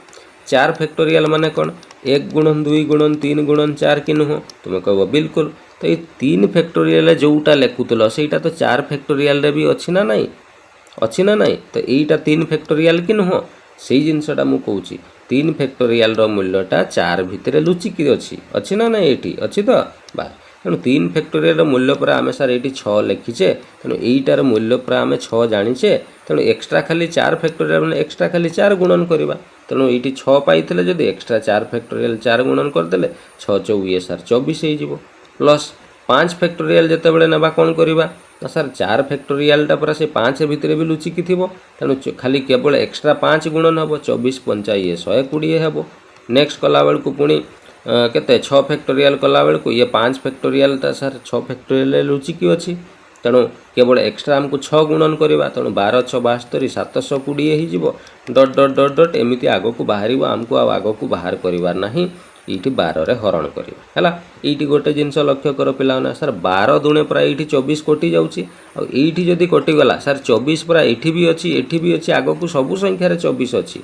S1: 4 फैक्टोरियल माने कौन 1 गुणन 2 गुणन 3 गुणन 4 कि नुह तुम कह बिल्कुल तो ये 3 फैक्टोरियल जोटा लिखुल सेटा तो 4 फैक्टोरियल रे भी अच्छी ना नहीं तो यहीटा 3 फैक्टोरियल कि नुह से जिनसटा मु कहूँ 3 फैक्टोरियल मूल्यटा 4 भितर लुचिकी अच्छी ना ये अच्छी तो बा तेणु 3 फैक्टोरियल मूल्य पर आम सर ये 6 लिखीचे तेणु यहीटार मूल्य पर आम 6 जानीचे तेणु एक्सट्रा खाली 4 फैक्टोरियल मैंने एक्सट्रा खाली 4 गुणन करवा तेणु ये 6 पाई जदि एक्सट्रा 4 फैक्टोरियल 4 गुणन करदे 6 चौ ये सर 24 हो प्लस 5 फैक्टोरियल जितेबाला ना कौन करवा ना सर 4 फैक्टोरियलटा पूरा से 5 भितर भी लुचिकी थी तेणु खाली केवल एक्सट्रा 5 गुणन हम 24 5 ये 120 हे नेक्स्ट कला बेलू पुणी केते 6 फैक्टोरियल कला बेल को ये 5 फैक्टोरियल ता सर 6 फैक्टोरियल लुचिकी अच्छी तेणु केवल एक्सट्रा आमको 6 गुणन करवा तेणु 12 6 72 720 हो डट डट डट डट एमती आग को बाहर आमको आग को बाहर करार ना ये 12 रे हरण करवा है ये गोटे जिनस लक्ष्य कर पे सर 12 दुणे पूरा ये 24 कटि जाऊँगी जदि कटिगला सर 24 पूरा ये भी अच्छी आग को सबू संख्यार 24 अच्छी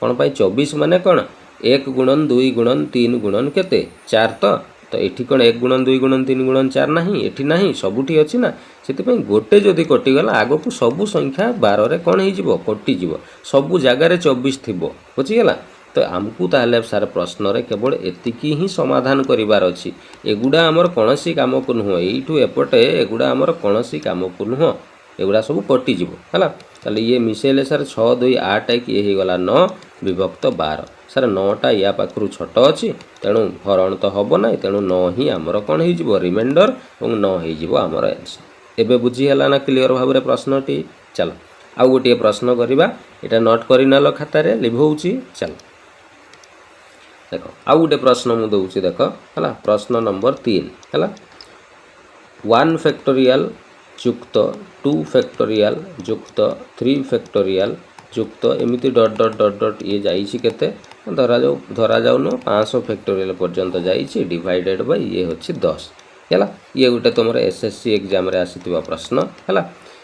S1: कौन पाई 24 माने कौन 1 गुणन 2 गुणन 3 गुणन केते 4 तो ये कौन 1 गुणन 2 गुणन 3 गुणन 4 ना ये ना सबुठी अच्छी ना से गोटे जदि कटिगला आग को सबू संख्या 12 रे कौन हो कटिज सबू जगार 24 थी बुझीगला तो आमको ताहले सार प्रश्न रे केवल एतिकी ही समाधान करिवार अछि एगुडा हमर कोनोसी काम को नुह एठू एपटे एगुडा हमर कोनोसी काम को नुह एगुडा सब कटि जीवो हला ताले ये मिसेले सर 6 2 8 1 ये ही गला 9 विभक्त 12 सर 9 टा या पाखरु छोट अछि तेणु हरण तो हबो नै तेणु 9 ही हमर कोन ही जीवो रिमाइंडर और 9 ही जीवो हमर आंसर एबे बुझी हला ना क्लियर भाबरे प्रश्नटी चलो आ गोटे प्रश्न करिबा एटा नोट करिनालो खाता रे लिभौची चलो देख आउ गोटे प्रश्न मुझे दूसरी देख है प्रश्न नंबर 3 है 1 फैक्टोरियल युक्त 2 फैक्टोरियल युक्त 3 फैक्टोरियल युक्त एमती डट डट डट डट ये जाइए केते धरा जाऊन 500 फैक्टोरियल पर्यंत जाइए डिवाइडेड बाय ये होछि 10 है ये गोटे तुम एसएससी एग्जाम रे आसीथिबा प्रश्न है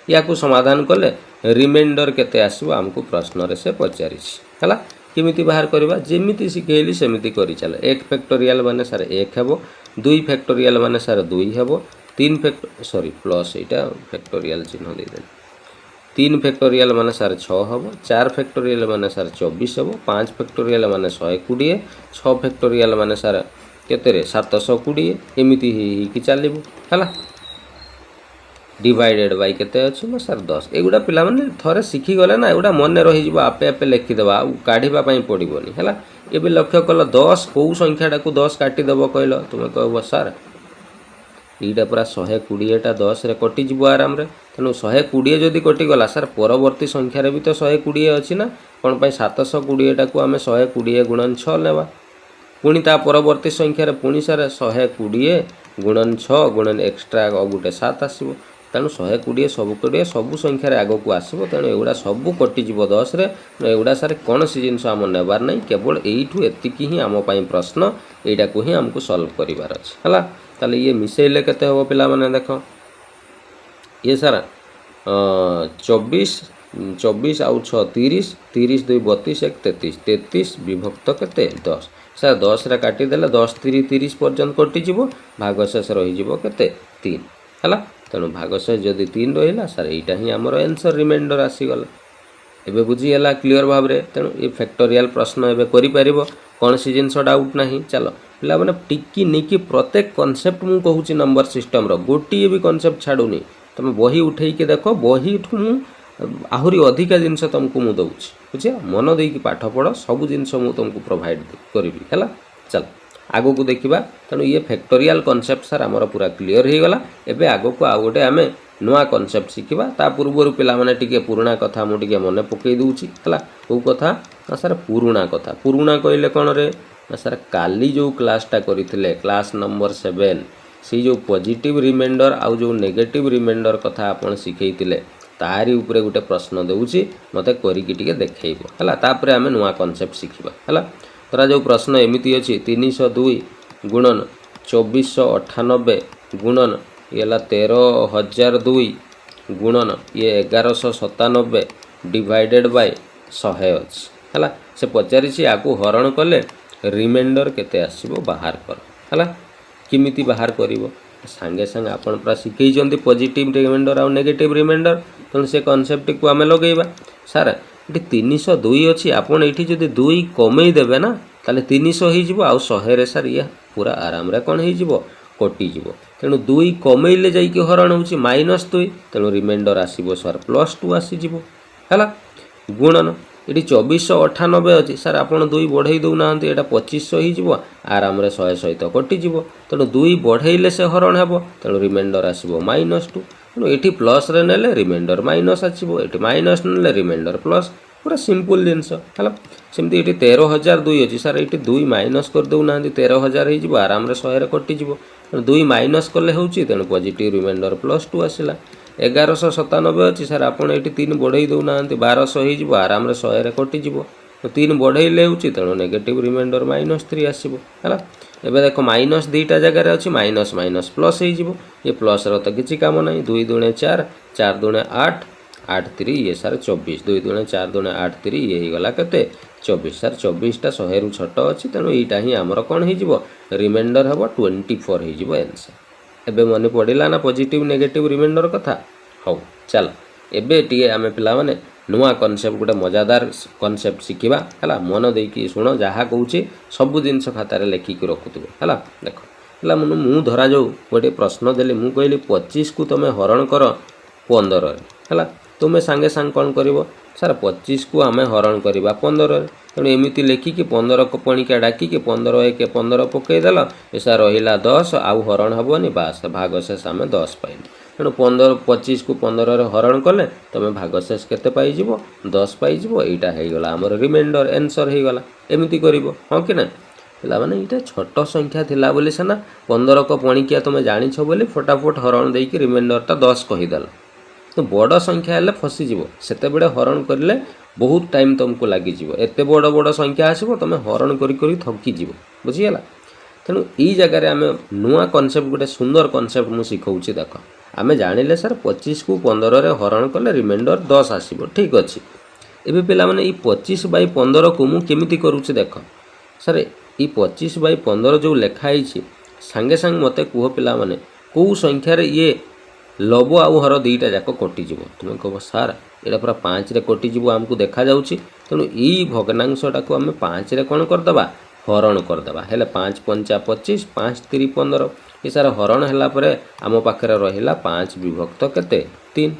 S1: या को समाधान कले रिमाइंडर केते आसीबो हमको प्रश्न रे से पचारिछि है किमिति बाहर करवा जेमिति शिखेली सेमिति करि चल 1 फैक्टोरियल माने सर 1 हेबो 2 फैक्टोरियल माने सर 2 हेबो 3 सॉरी प्लस एटा फैक्टोरियल चिन्ह दे दे 3 फैक्टोरियल माने सर 6 हेबो 4 फैक्टोरियल माने सर 24 हेबो 5 फैक्टोरियल माने 120 6 फैक्टोरियल माने सर केते रे 720 एमिति ही कि चलिबो हला डिवाइडेड बाय केते अछि ना सर 10 एगुडा पिला माने थरे सिखि गले ना एगुडा मन रहि जिवो आपे आपे लिखि देबा आ काढिबा पई पडिबोनी हला एबे लक्ष्य कल 10 को संख्याटा को 10 काटी देबो कहलो तुमे कहबो सर एटा पूरा 120 टा 10 रे कटि जिवो आराम रे तनु 120 जदी कटि गला सर परवर्ती संख्या रे भी तो 120 अछि ना कोन पई 720 टा को हमें 120 गुणन 6 लेबा पुणी ता परवर्ती संख्या रे पुणी सर 120 गुणन 6 गुणन एक्स्ट्रा गुटे 7 आसीबो तेणु 120 सबू संख्यार आग को आसो तेणु एगुड़ा सबू कटिज 10 रे एगुड़ा सारे कौन सी जिनस आम नेबार नहीं केवल यू एतिकी ही आम प्रश्न यटा को ही आमको सल्व करार अच्छे है ताले ये मिसेले केते हम पिला माने देख ये सारा 24 आउ 6 30 30 2 32 1 33 33 विभक्त केते 10 सर 10 रे काटिदेले 10 3 30 पर्यंत कटिज भागशेष रही केते 3 है तेणु भागशेष जदि 3 रहा सर यहीटा ही आमर आंसर रिमाइंडर आसीगला एबे बुझीगला क्लियर भाव में तेणु ये फैक्टोरियल प्रश्न एबे करि परिबो कौन सी जिनस डाउट नहीं चलो पिला माने टिकी निकी प्रत्येक कॉन्सेप्ट मु कहूची नंबर सिस्टम रो गोटी भी कॉन्सेप्ट छाडुनी तुम बही उठे के देख बही ठू आहुरी अधिका जिनस तुमको मु दउची बुझिया मन दे कि पाठ पढ़ सब जिनस मु तुमको प्रोवाइड करी है चल आगो को देखिबा तेणु ये फैक्टोरियल कॉन्सेप्ट सर आमर पूरा क्लियर हो गला एबे आगो को आउ गोटे आमे नुआ कॉन्सेप्ट शिखिबा ता पूर्वरु पिला माने टिके पुराना कथा मु टिके मने पकई दूची हला को कथा ना सर पुराना कथा पुराना कहले कोन रे ना सर काली जो क्लासटा करिथिले क्लास नंबर 7 सी जो पॉजिटिव रिमाइंडर आउ जो नेगेटिव रिमाइंडर कथा आपण शिखैतिले तारी ऊपर गोटे प्रश्न देउची मते करिकि टिके देखैबो हला तापरे आमे नुआ कॉन्सेप्ट शिखिबा हला तोरा जो प्रश्न एमिति अछि 302 गुणन 2498 गुणन ये 13002 गुणन ये 1197 डिवाइडेड बाय 100 अछि हला से पचारिछि आकु हरण कले रिमाइंडर केते आसीबो बाहर कर हला किमिति बाहर करिवो संगे संग आपण पूरा शिखै जंदी पॉजिटिव रिमाइंडर और नेगेटिव रिमाइंडर तन से कांसेप्ट को आमे लगेबा सर ये 302 अच्छी आपड़ ये जब 2 कमे देवे ना ताले 300 हो आ 100 रे सर ये पूरा आराम रे कौन हो कटिज तेणु 2 कमेले जाइए हरण हो -2 तेणु रिमाइंडर आसो सर +2 आसीज है गुणन ये 2498 अच्छी सर आप 2 बढ़े दौना यहाँ 2500 हो आराम रे 100 सहित कटिज तेणु 2 बढ़ेले से हरण हे तेणु रिमाइंडर आसो -2 तेणु ये प्लस रे नेले रिमाइंडर माइनस आसो ये माइनस नेले रिमाइंडर प्लस पूरा सिंपल जिनस है सेमती ये 13,002 अच्छी सार ये 2 माइनस कर देना 13,000 हो आराम 100 कटिज 2 माइनस कले हूँ तेणु पॉजिटिव रिमाइंडर +2 आसला 1197 अच्छी सार आपड़ ये 3 बढ़ई देना 1200 हो आराम 100 कटिज 3 बढ़ेले हूँ तेणु नेगेटिव रिमाइंडर -3 आसो है एबे देखो माइनस दुईटा जगार अच्छी माइनस माइनस प्लस हो ये प्लस तो किसी काम ना 2 दूणे 4 4 दूणे 8 8 3 ये सार 24 2 दूणे 4 दूणे 8 3 ये गला के 24 सार 24टा 100 रु छोट अच्छी तेणु यहाँ ही आमर कौन हो रिमाइंडर हम 24 हो आंसर एबे मन पड़ा ना पॉजिटिव नेगेटिव रिमाइंडर कथा हौ चल एबे टी आम पे नुआ कनसेप्ट गोटे मजादार कनसेप्ट शिखा है मन देकी शुण जहाँ कहूँ सब जिन खातार लेखिक रखुव है देख है मु धरा जाऊ गोटे प्रश्न देली मु कहली 25 को तुम हरण कर 15 है तुम्हें सांगे सांग कौन कर सार 25 को आम हरण करवा 15 तेणु एमती लेखिकी 15 को पणिका डाकिकी 15 1 15 पकईदेल ऐसा रहा 10 आउ हरण हेनी बास भागशेष आम 10 पाइल तेणु 25 को 15 हरण कले तुम भागशेष केते पाइज 10 पाइज यहाँ होगला आमर रिमाइंडर आंसर होगला एमती कर हाँ कि ना पिला माने ये छोट संख्या थिला बोली सीना 15 को पणिकिया तुम जानिछ बोली फटाफट हरण देकी रिमाइंडरटा 10 कहीदेल तो बड़ संख्या हेल्ले फसीज से हरण करें बहुत टाइम तुमको लगिज एत बड़ बड़ संख्या आसो तुम हरण करी थकीज बुझीगला तेणु यही जगार आम नुआ कनसेप्ट गोटे सुंदर कनसेप्ट मुझे शिखाऊँ देख आम जानिले सर 25 को 15 हरण कले रिमाइंडर 10 आसो ठीक अच्छे एबे पिला माने ये 25/15 को मुझे केमिति करूँ देख सर ये 25/15 जो लिखाई सांगे सांग मत कह पिला माने कौ संख्यार ये लव आउ हर दुईटा जाक कटिज तुम कह सार ये पूरा 5 रे कटिज आमको देखा जाऊँगी तेणु यही भग्नांशटा को आम 5 रे कौन करदे हरण करदे हेल्ले 5 5 25 5 3 15 ये सार हरण है आम पाखे रहा 5 विभक्त के 3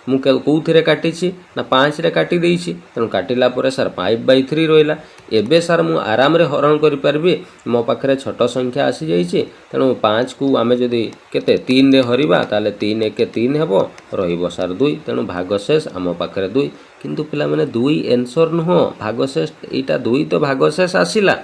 S1: मुझे कौन काटी ना 5 रे काटी देसी तेणु काटिला सार 5/3 रहा एबे सार मु आराम रे हरण करि मो पाखे छोट संख्या आसी जाइए तेणु 5 को आम जदि केते 3 रे हरिबा ताले 3 1 3 हेबो रहिबो सार 2 तेणु भागशेष आम पाखे 2 किंतु पिला माने 2 आंसर नुह भागशेष यहाँ 2 तो भागशेष आसिला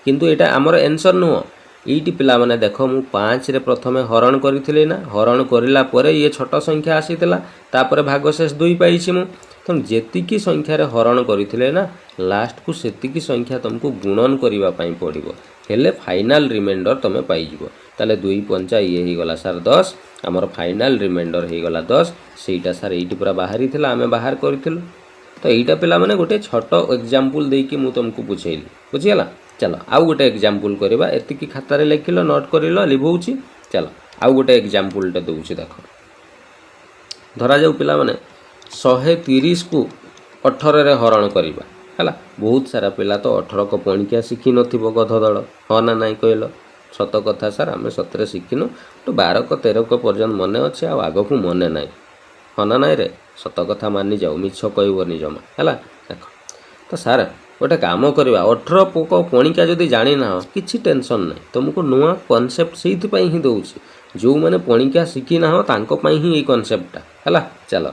S1: किंतु यहाँ आमर आंसर नुह ये पिला माने देख मु 5 रे प्रथमे हरण करी ना हरण करला परे ये छोट संख्या आसीला तापर भागशेष 2 पाइछि मु तेणु जेतिकी संख्यार हरण करते ना लास्ट को सेतिकी संख्या तुमको गुणन करने पड़ो हेले फाइनाल रिमाइंडर तुम पाइज ताले 2 5 ये गला सार 10 आमर फाइनाल रिमाइंडर हो गला 10 सेटा सार ये पूरा बाहरी थिला आमे बाहर करिथिलु तो यहाँ पिला माने गोटे छोट एग्जांपल देकी मु तुमको बुझेली बुझीगला चलो आउ गोटे एग्जांपल करवा एतिकी खातार लिखिल नोट कर लिभौछि चलो आउ गोटे एग्जांपलटा दूसरी देख धरा जाऊ पिला माने 130 को 18 रे हरण करवा है बहुत सारा पिला तो 18 को पणिकिया शिखी नथिबो गध दल हाँ ना नाई कहल सत कथा सार आम सतरे शिखिनु तो 12 को 13 को पर्यंत मन अच्छे आग को मन ना हाँ ना नाई रे सत कथा मानि जाऊ मिछ कहबनी जमा है देख तो सार गोटे काम करवा 18 पोक पणिका जदि जानी ना किसी टेंशन ना तुमको नुआ कनसेप्ट से ही दूसरी जो मैंने पणिका शिखी ना ही ये कनसेप्टा है चलो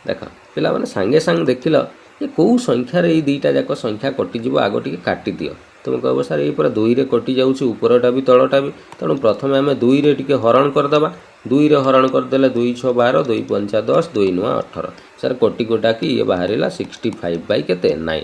S1: देख पिला माने सांगे सांग देखिल ये कौ संख्यार ये दुईटा जाक संख्या कटिज आग टे काटी दियो तुम कह सार ये पूरा 2 रे कटि जाऊँगी उपरटा भी तलटा भी तेणु प्रथम आम 2 रे टिके हरण करदे 2 रे हरण करदे 2 6 12 2 5 10 2 9 18 सार कोटी कोटाकी ये बाहर 65/9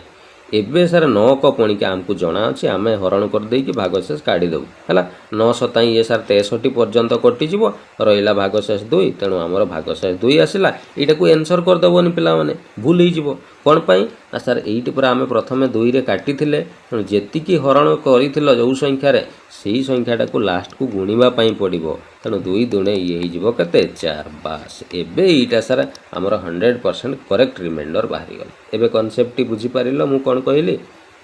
S1: एबे सार 9 को पणिका आमको जना अच्छे आम हरण करदे भागशेष काढ़ीदेव है 9 7 ये सार 63 पर्यंत कटिज रहा भागशेष 2 तेणु आमर भागशेष 2 आसला यहाँ को आंसर करदेवनी पिला माने भूल हो कौन पाई ना सार ये पूरा आम प्रथम 2 रे काटी तेणु जेतिकी हरण कर जो संख्यार से संख्याटा को लास्ट को गुणवा पड़ो तेणु 2 दूणे ये होते 4 बास एबे यहाँ सार आमर 100% करेक्ट रिमाइंडर बाहरी गला एबे कनसेप्ट बुझीपार मु कौन कहली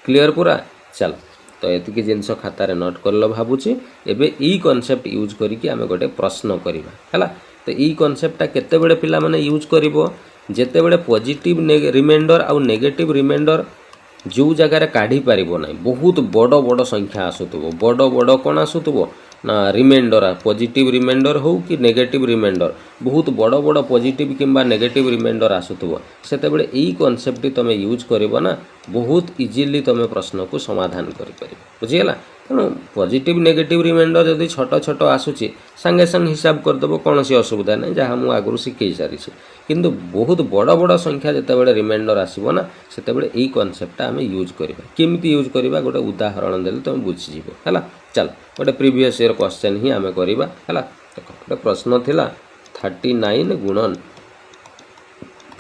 S1: क्लीयर पूरा चल तो ये जिनस खातार नोट कर भावुची एबे ई कनसेप्ट यूज करिकी आमे गोटे प्रश्न करवा है तो ई कनसेप्टा केते बेले पिला माने यूज करिवो जेते बेले पॉजिटिव रिमाइंडर आउ नेगेटिव रिमाइंडर जो जगार काढ़ी पारिबो ना बहुत बड़ बड़ संख्या आसुथबो बड़ बड़ कौन आसुथबो ना रिमाइंडर पॉजिटिव रिमाइंडर हो कि नेगेटिव रिमाइंडर बहुत बड़ बड़ पॉजिटिव किंबा नेगेटिव रिमाइंडर आसुथबो सेतेबेले एई कॉन्सेप्ट तुम यूज करिवो ना बहुत इजीली तुम प्रश्न को समाधान करि परिबो बुझिगला। तेणु पॉजिटिव नेगेटिव रिमाइंडर जदि छोट छोट आसूची संगे संगे हिसाब करदेव कौन सी असुविधा नहीं जहाँ मुझे आगुरी शिखई सारी किंतु बहुत बड़ बड़ संख्या जितेबाला रिमाइंडर आसो ना सेतेबेले एई कॉन्सेप्ट आम यूज करवा केमिति यूज करवा गोटे उदाहरण देले तुम बुझीज है। चल गोटे प्रीवियस ईयर क्वेश्चन ही आम करवा है। देख गोटे प्रश्न थिला 39 गुणन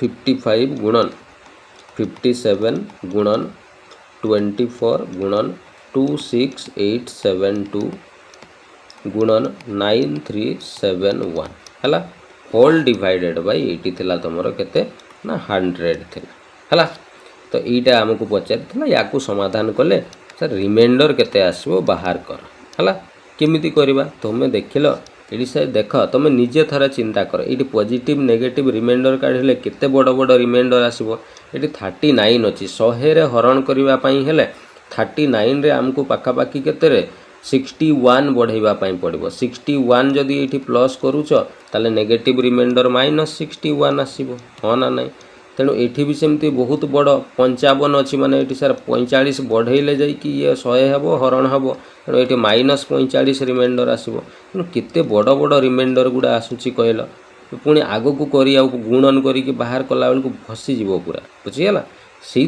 S1: 55 गुणन 57 गुणन 24 गुणन 26872 गुणन 9371 है होल डिवाइडेड बाय 80 थिला तुमर केते ना 100 थिला है। तो यीटा आमको पचार या समाधान कले सर रिमाइंडर केते आसबो बाहर कर है केमिति करबा तुम देखिल ये से देख तुम निजे थरे चिंता कर ये पॉजिटिव नेगेटिव रिमाइंडर काढ़ले केते बड़ बड़ रिमाइंडर आसबो ये 39 अच्छी 100 रे हरण करबा पई हेले 39 रे आमको पाखापाखि केते 61 बढ़ाइबा पई पड़िबो 61 जदि ये प्लस करूच ताले नेगेटिव रिमाइंडर -61 आसबो हाँ ना नहीं। तेणु ये भी सेमती बहुत बड़ 55 अच्छी माने ये सार 45 बढ़ेले जाइए ये 100 हेब हरण हेब तेणु ये -45 रिमाइंडर आसो तेणु केते बड़ बड़ रिमाइंडर गुड़ा आसूची कहल पुणी आग को गुणन करके बाहर कला बेलू फसीज पूरा बुझीगला। से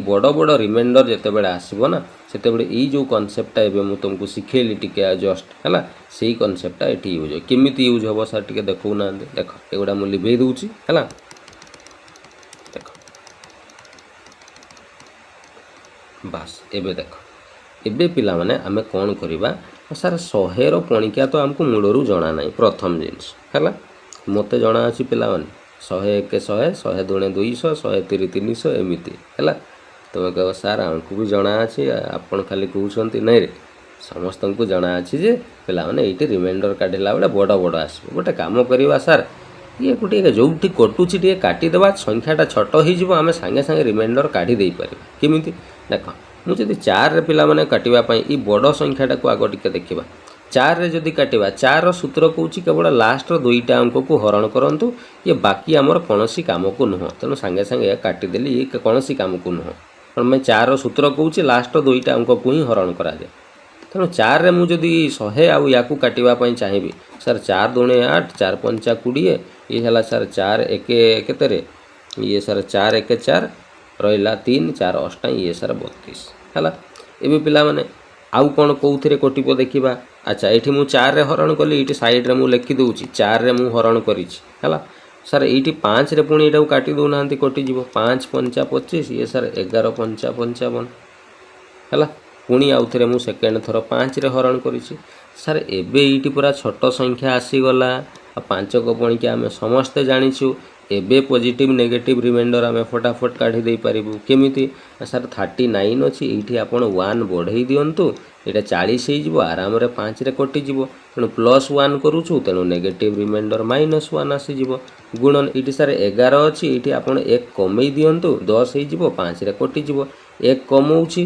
S1: बड़ बड़ रिमाइंडर जितेबाला आसो ना सेतेबेले ये जो कॉन्सेप्ट एवं मुझे तुमको शिखेली टिके जस्ट है से कॉन्सेप्टा ये यूज केमिति यूज हम सर टे देखो ना देख एगुड़ा मुझे लिभे दूची है। बास एबे देख एबे पिला माने आमे कौन करिबा सार 100 पणिकिया तो आमको मूलरू जना नहीं प्रथम जिनस है मते जना अछि पिला माने 101 100 100 दुणे 200 100 3 300 एमिति है। तुम कह सार आमको भी जना अछि आपण खाली कहउछंती नहीं रे समस्त को जना अछि जे पिला माने एटी रिमाइंडर काढिला बेले बड़ बड़ आसबो गोटे काम करिबा सार ये गोटे जो कटुची टे काटिदेवा संख्याटा छोट हो आम सांगे सांगे रिमाइंडर काढ़ी दे पार केमिति देख मुझे 4 रे पिला माने काटिबापी ये बड़ संख्याटा को आग टिके देखा 4 रे जदि काटिबा 4 सूत्र कौच केवल लास्ट 2टा अंक को हरण करंतु ये बाकी आमर कौन काम को नुह तेणु सांगे सांगे काटिदेली ये कौन काम को नुह कारण मैं 4 सूत्र कौच लास्ट 2टा अंक को ही हरण कराए तेणु 4 रे मुझे 100 आउ या काटिबापी चाहिए सर 4 दुणे 8 4 पंचा 20 ये है सर 4 एक केतरे ये सर 4 एक 4 रहा 3 4 8 ये सर 32 है। ये पिला माने आउ कौन कौन कटिप देखा अच्छा ये मुझे 4 रे हरण कली ये साइड रे मु लिखि दूची 4 रे मु हरण करी है सर ये 5 रे पुणी यहाँ काटी दौना कटिज 5 पंचा 25 ये सर 11 पंचा 55 है पुणी आउ थे मुझे सेकेंड थर 5 रे हरण करी सर एबे ये पूरा छोट संख्या आसीगला 5 को पणिकी आम समस्ते जाचु एबे पॉजिटिव नेगेटिव रिमाइंडर आम फटाफट काढ़ी दे पारिबु केमिति सर 39 अच्छी ये आप 1 बढ़ई दिंतु यहाँ 40 हो आराम 5 रे कटिज तेणु +1 करुचु तेणु नेगेटिव रिमाइंडर -1 आसीज गुणन ये सर 11 अच्छी ये आप 1 कमे दिंतु 10 हो 5 रे कटिज 1 कमाऊँगी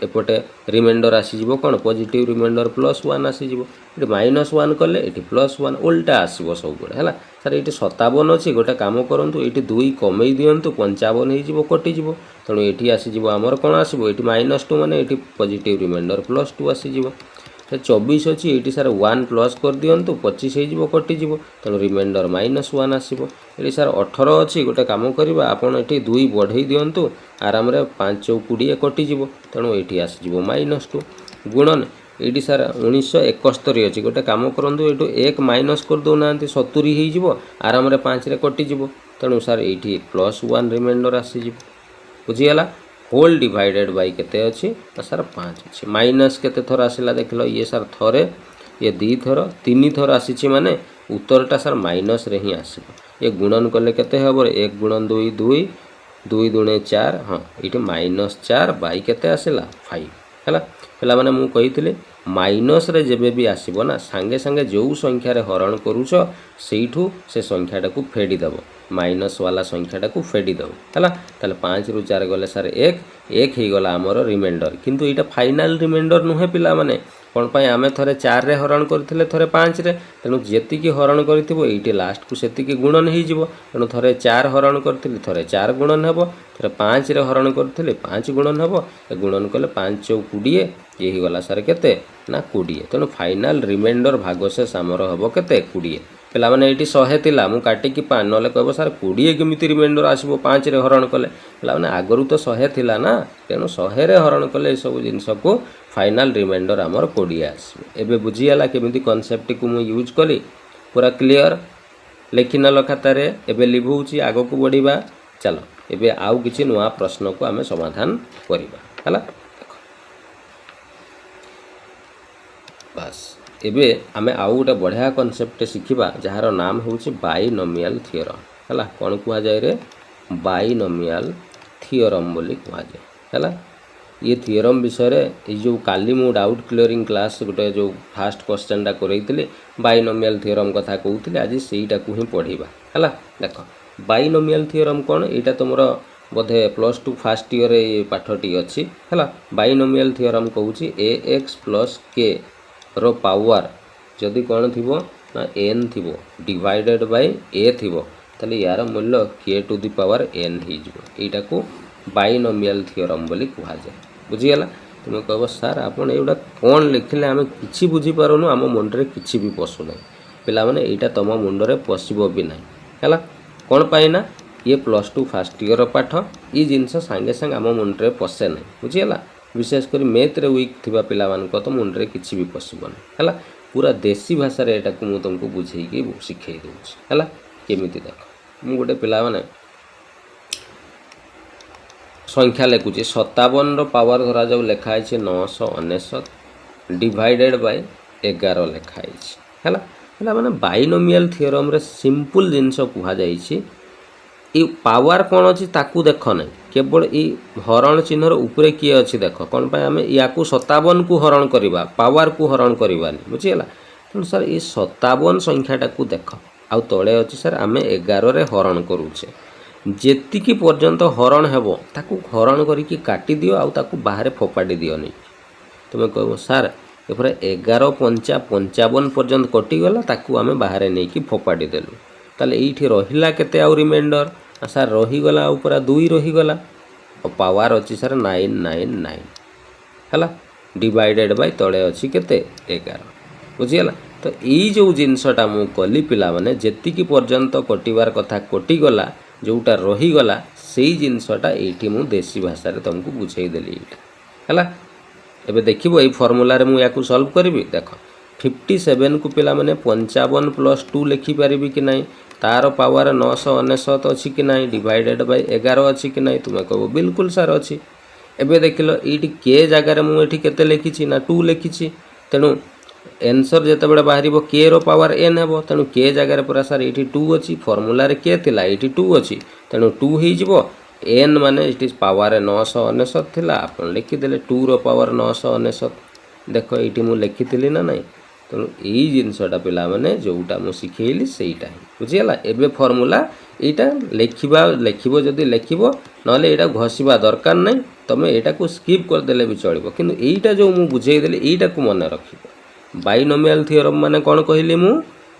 S1: एपटे रिमाइंडर आसीज कौन पॉजिटिव रिमाइंडर +1 आसीज ये -1 कले ये +1 उल्टा आसो सब है सर ये 57 अच्छी गोटे कम करूँ ये 2 कमे दिंतु 55 हो कटिज तेणु ये आसीज आमर कौन आसो ये -2 माने ये पॉजिटिव रिमाइंडर +2 आसीज 24 अच्छी ये सर 1 प्लस कर दिंतु 25 हो कटिज तेणु रिमाइंडर -1 आसो ये सर 18 अच्छी गोटे कम करवा आपड़ ये 2 बढ़ई दिंतु आराम 5 20 कटिज तेणु ये आसो -2 गुणन ये सर 1971 अच्छी गोटे कम करूँ ये 1 माइनस कर दौना 70 हो आराम 5 रे कटिज तेणु सर ये +1 रिमाइंडर आसीज बुझीगला। होल डिवाइडेड बाय केते अच्छी सर 5 अच्छी माइनस केते थर आसला देख लो ये सर थरे ये 2 थर 3 थर आसी माने उत्तरटा सर माइनस रे ही आसो ये गुणन कले केते हबो 1 गुणन 2 2 2 दुणे 4 हाँ ये -4 बाय केते आसला 5 है पिला माने मु कही माइनस रे जेबे भी आसीबो ना सांगे सांगे जो संख्या रे हरण करूछ सेठू से संख्याटा को फेडी दबो माइनस वाला संख्याटा को फेडी दबो है ताले 5 रु 4 गले सर 1 1 ही गला आमर रिमाइंडर किंतु एटा फाइनल रिमाइंडर नुहे पिला माने कौन पाई आमे थरे 4 रे हरण करथिले थरे 5 रे तेणु जेतिकी हरण करथिबो एइटी लास्ट को सेतिकी गुणन हेइ जिवो तेणु थरे 4 हरण करथिले थरे 4 गुणन हेबो थरे 5 रे हरण करथिले 5 गुणन हेबो ए गुणन कले 5 चौ 20 ये ही गला सर केते ना 20 तेणु फाइनल रिमाइंडर भागशेष आमर हेबो केते 20 पिला माने एटी 100 थिला मु काटी की 5 नले कहबो सर 20 केमिति रिमाइंडर आसीबो 5 रे हरण कले पिला माने आगरु तो 100 थिला ना तेणु 100 रे हरण कले ए सब जिंस को फाइनल रिमाइंडर आमर 20 आसीबो एबे बुझियाला केमिति कांसेप्ट को मु यूज कली पूरा क्लियर लेखिन खाता रे एबे लिभौची आगो को बढ़िबा चलो एबे आउ किछि नुआ प्रश्न को आमे समाधान करिबा हला बस एबे आमे आउ गोटे बढ़िया कॉन्सेप्ट शिखिबा जहार नाम होउची बाइनोमियल थ्योरम हला कोन कुआ जाय रे बाइनोमियल थ्योरम बोली कुआ जाय हला ये थ्योरम विषय रे ए जो काली मु डाउट क्लियरिंग क्लास गोटे जो फास्ट क्वेश्चन टा करैतिले बाइनोमियल थ्योरम कथा कहउतिले आज सेईटा को ही पढिबा हला देखो बाइनोमियल थ्योरम कोन एटा तुमरो बोधे +2 फर्स्ट ईयर ए पाठटी अछि हला बाइनोमियल थ्योरम कहउची ax + k रो पावर जदि कौन थी ना n थी डिवाइडेड बाय a थी ताले यार मूल्य k to the power n ही एटा को बाइनोमियल थ्योरम बोली कहा जाए बुझीगला तुम कह सर आपन एटा कौन लिखले आम कि बुझी पारुनु आम मुंडरे किछि भी पशु ना पिला माने एटा तुम मुंडरे पशिबो भी ना हैला कौन पाई ना ये +2 फर्स्ट ईयर पाठ ये जिनस सांगे सांगे आम मुंडरे पशे ना बुझीगला विशेषकर मैथ रे वीक थिबा पिला मान को तो मुंडरे किछि भी पशिबन हैला पूरा देसी भाषा रे एटा को मु तुमको बुझेई के सिखै दउछि हैला केमिति देखो मु गोटे पिला माने संख्या लिखुछि 57 रो पावर धरा जाउ लेखा है 999 डिवाइडेड बाय 11 लेखा है हैला हैला माने बाइनोमियल थ्योरम रे सिंपल जिंस कुहा जाई छी ई पावर कौन अच्छी ताकू देख ना केवल ई हरण चिन्हर उपरे किए अच्छी देख कौन पाए आम या 57 को हरण करवा पावर को हरण करवानी बुझीगला तेणु सर ये 57 संख्याटा को देख आउ तले अच्छी सर आम 11 रे हरण करूचे जेतिकी पर्यंत हरण हेबो ताकू हरण करिकी काटी दियो आउ ताकू बाहर फोपाड़ी दियो नहीं तुम कहो सर एपरे 11 पंचा 55 पर्यंत कटिगला ताकू आम बाहर नहीं कि फोपाड़ी देलु ताले एठी रहिला केते आउ रिमाइंडर सर रहीगला पूरा 2 रहीगला और पावर अच्छी सर 999 हैला डिवाइडेड बाय तले अच्छी केते 11 बुझीगला तो यही जो जिनसटा मु कली पिला माने जेतिकी पर्यंत कटिवार कथा कटिगला जोटा रहीगला सेही जिनसटा एठी मु देसी भाषा रे तुमको बुझाई देली हैला एबे देखिबो ए फार्मूला रे मु याकू सॉल्व करबी देखो 57 को पिला माने 55 + 2 लिखि पारिबी कि नहीं तार पावर 999 अच्छी कि नहीं डिवाइडेड बाय 11 अच्छी कि नहीं तुम्हें कहो बिल्कुल सर अच्छी एबे देखिलो एठी के जगह मु एठी केते लिखिछि ना 2 लिखिछि तेनु आंसर जेते बेले बाहरिबो k रो पावर n हेबो तेनु k जगह रे पूरा सर एठी 2 अच्छी फार्मूला रे k थिला एठी 2 अच्छी तेनु 2 ही जिवो n माने इट इज पावर 999 थिला अपन लिखि देले 2 रो पावर 999 देखो एठी मु लिखितिली ना नहीं तेणु यही जिनसटा पिला माने जोटा मु शिखेली सेटा ही बुझीगला एबे फार्मूला एटा लेखिबो जदी लेखिबो नले एटा घसीबा दरकार नहीं तमे एटा को स्किप कर देले भी चलिबो किंतु एटा जो मु बुझेई देले एटा को मन रखिबो बाइनोमियल थ्योरम माने कोन कहिली मु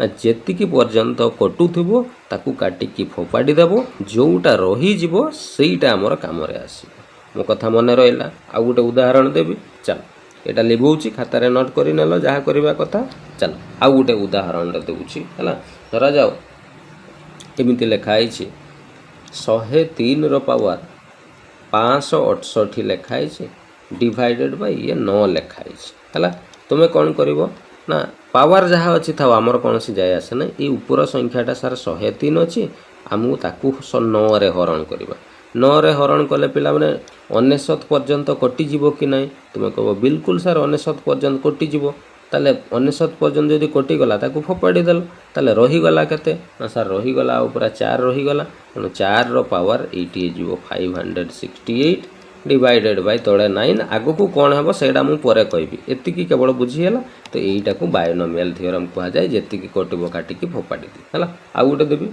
S1: ना जेतिकी पर्यंत कटुथिबो ताकू काटी की फोपाडी देबो जोटा रही जिवो सेटा हमर काम रे आसीबो मो कथा मन रहला आ गोटे उदाहरण देबी चल एटा लिभौछि खाता रे नोट करि नेलो जहा करबा कथा चल आ गोटे उदाहरण देउछि हला धरा जाओ एमिति लेखा आइछि 103 रो पावर 568 लेखा आइछि डिवाइडेड बाय ये 9 लेखा आइछि हला तुमे कोन करिवो ना पावर जहा अछि था हमर कोनसी जाय आसे ना ए ऊपर संख्याटा सर 103 अछि हमु ताकू 9 रे हरण करबा 9 रे हरण कले पिला माने 99 पर्यंत कटि जीवो कि नहीं तुमे कहबो बिल्कुल सर 99 पर्यंत कटि जीवो ताले 99 पर्यंत जदि कटि गला ताकू फोपाडी देल ताले रही गला केते ना सर रही गला ऊपर 4 रही गला 4 रो पावर 80 जीवो 568 डिवाइडेड बाय तळे 9 आगो को कोन हेबो सेडा मु परे कहबी एतिकी केवल बुझी हला तो एईटा को बाइनोमियल थ्योरम कहा जाय जेतिकी कटिबो काटिकी फोपाडी दी हला आ गुटे देबी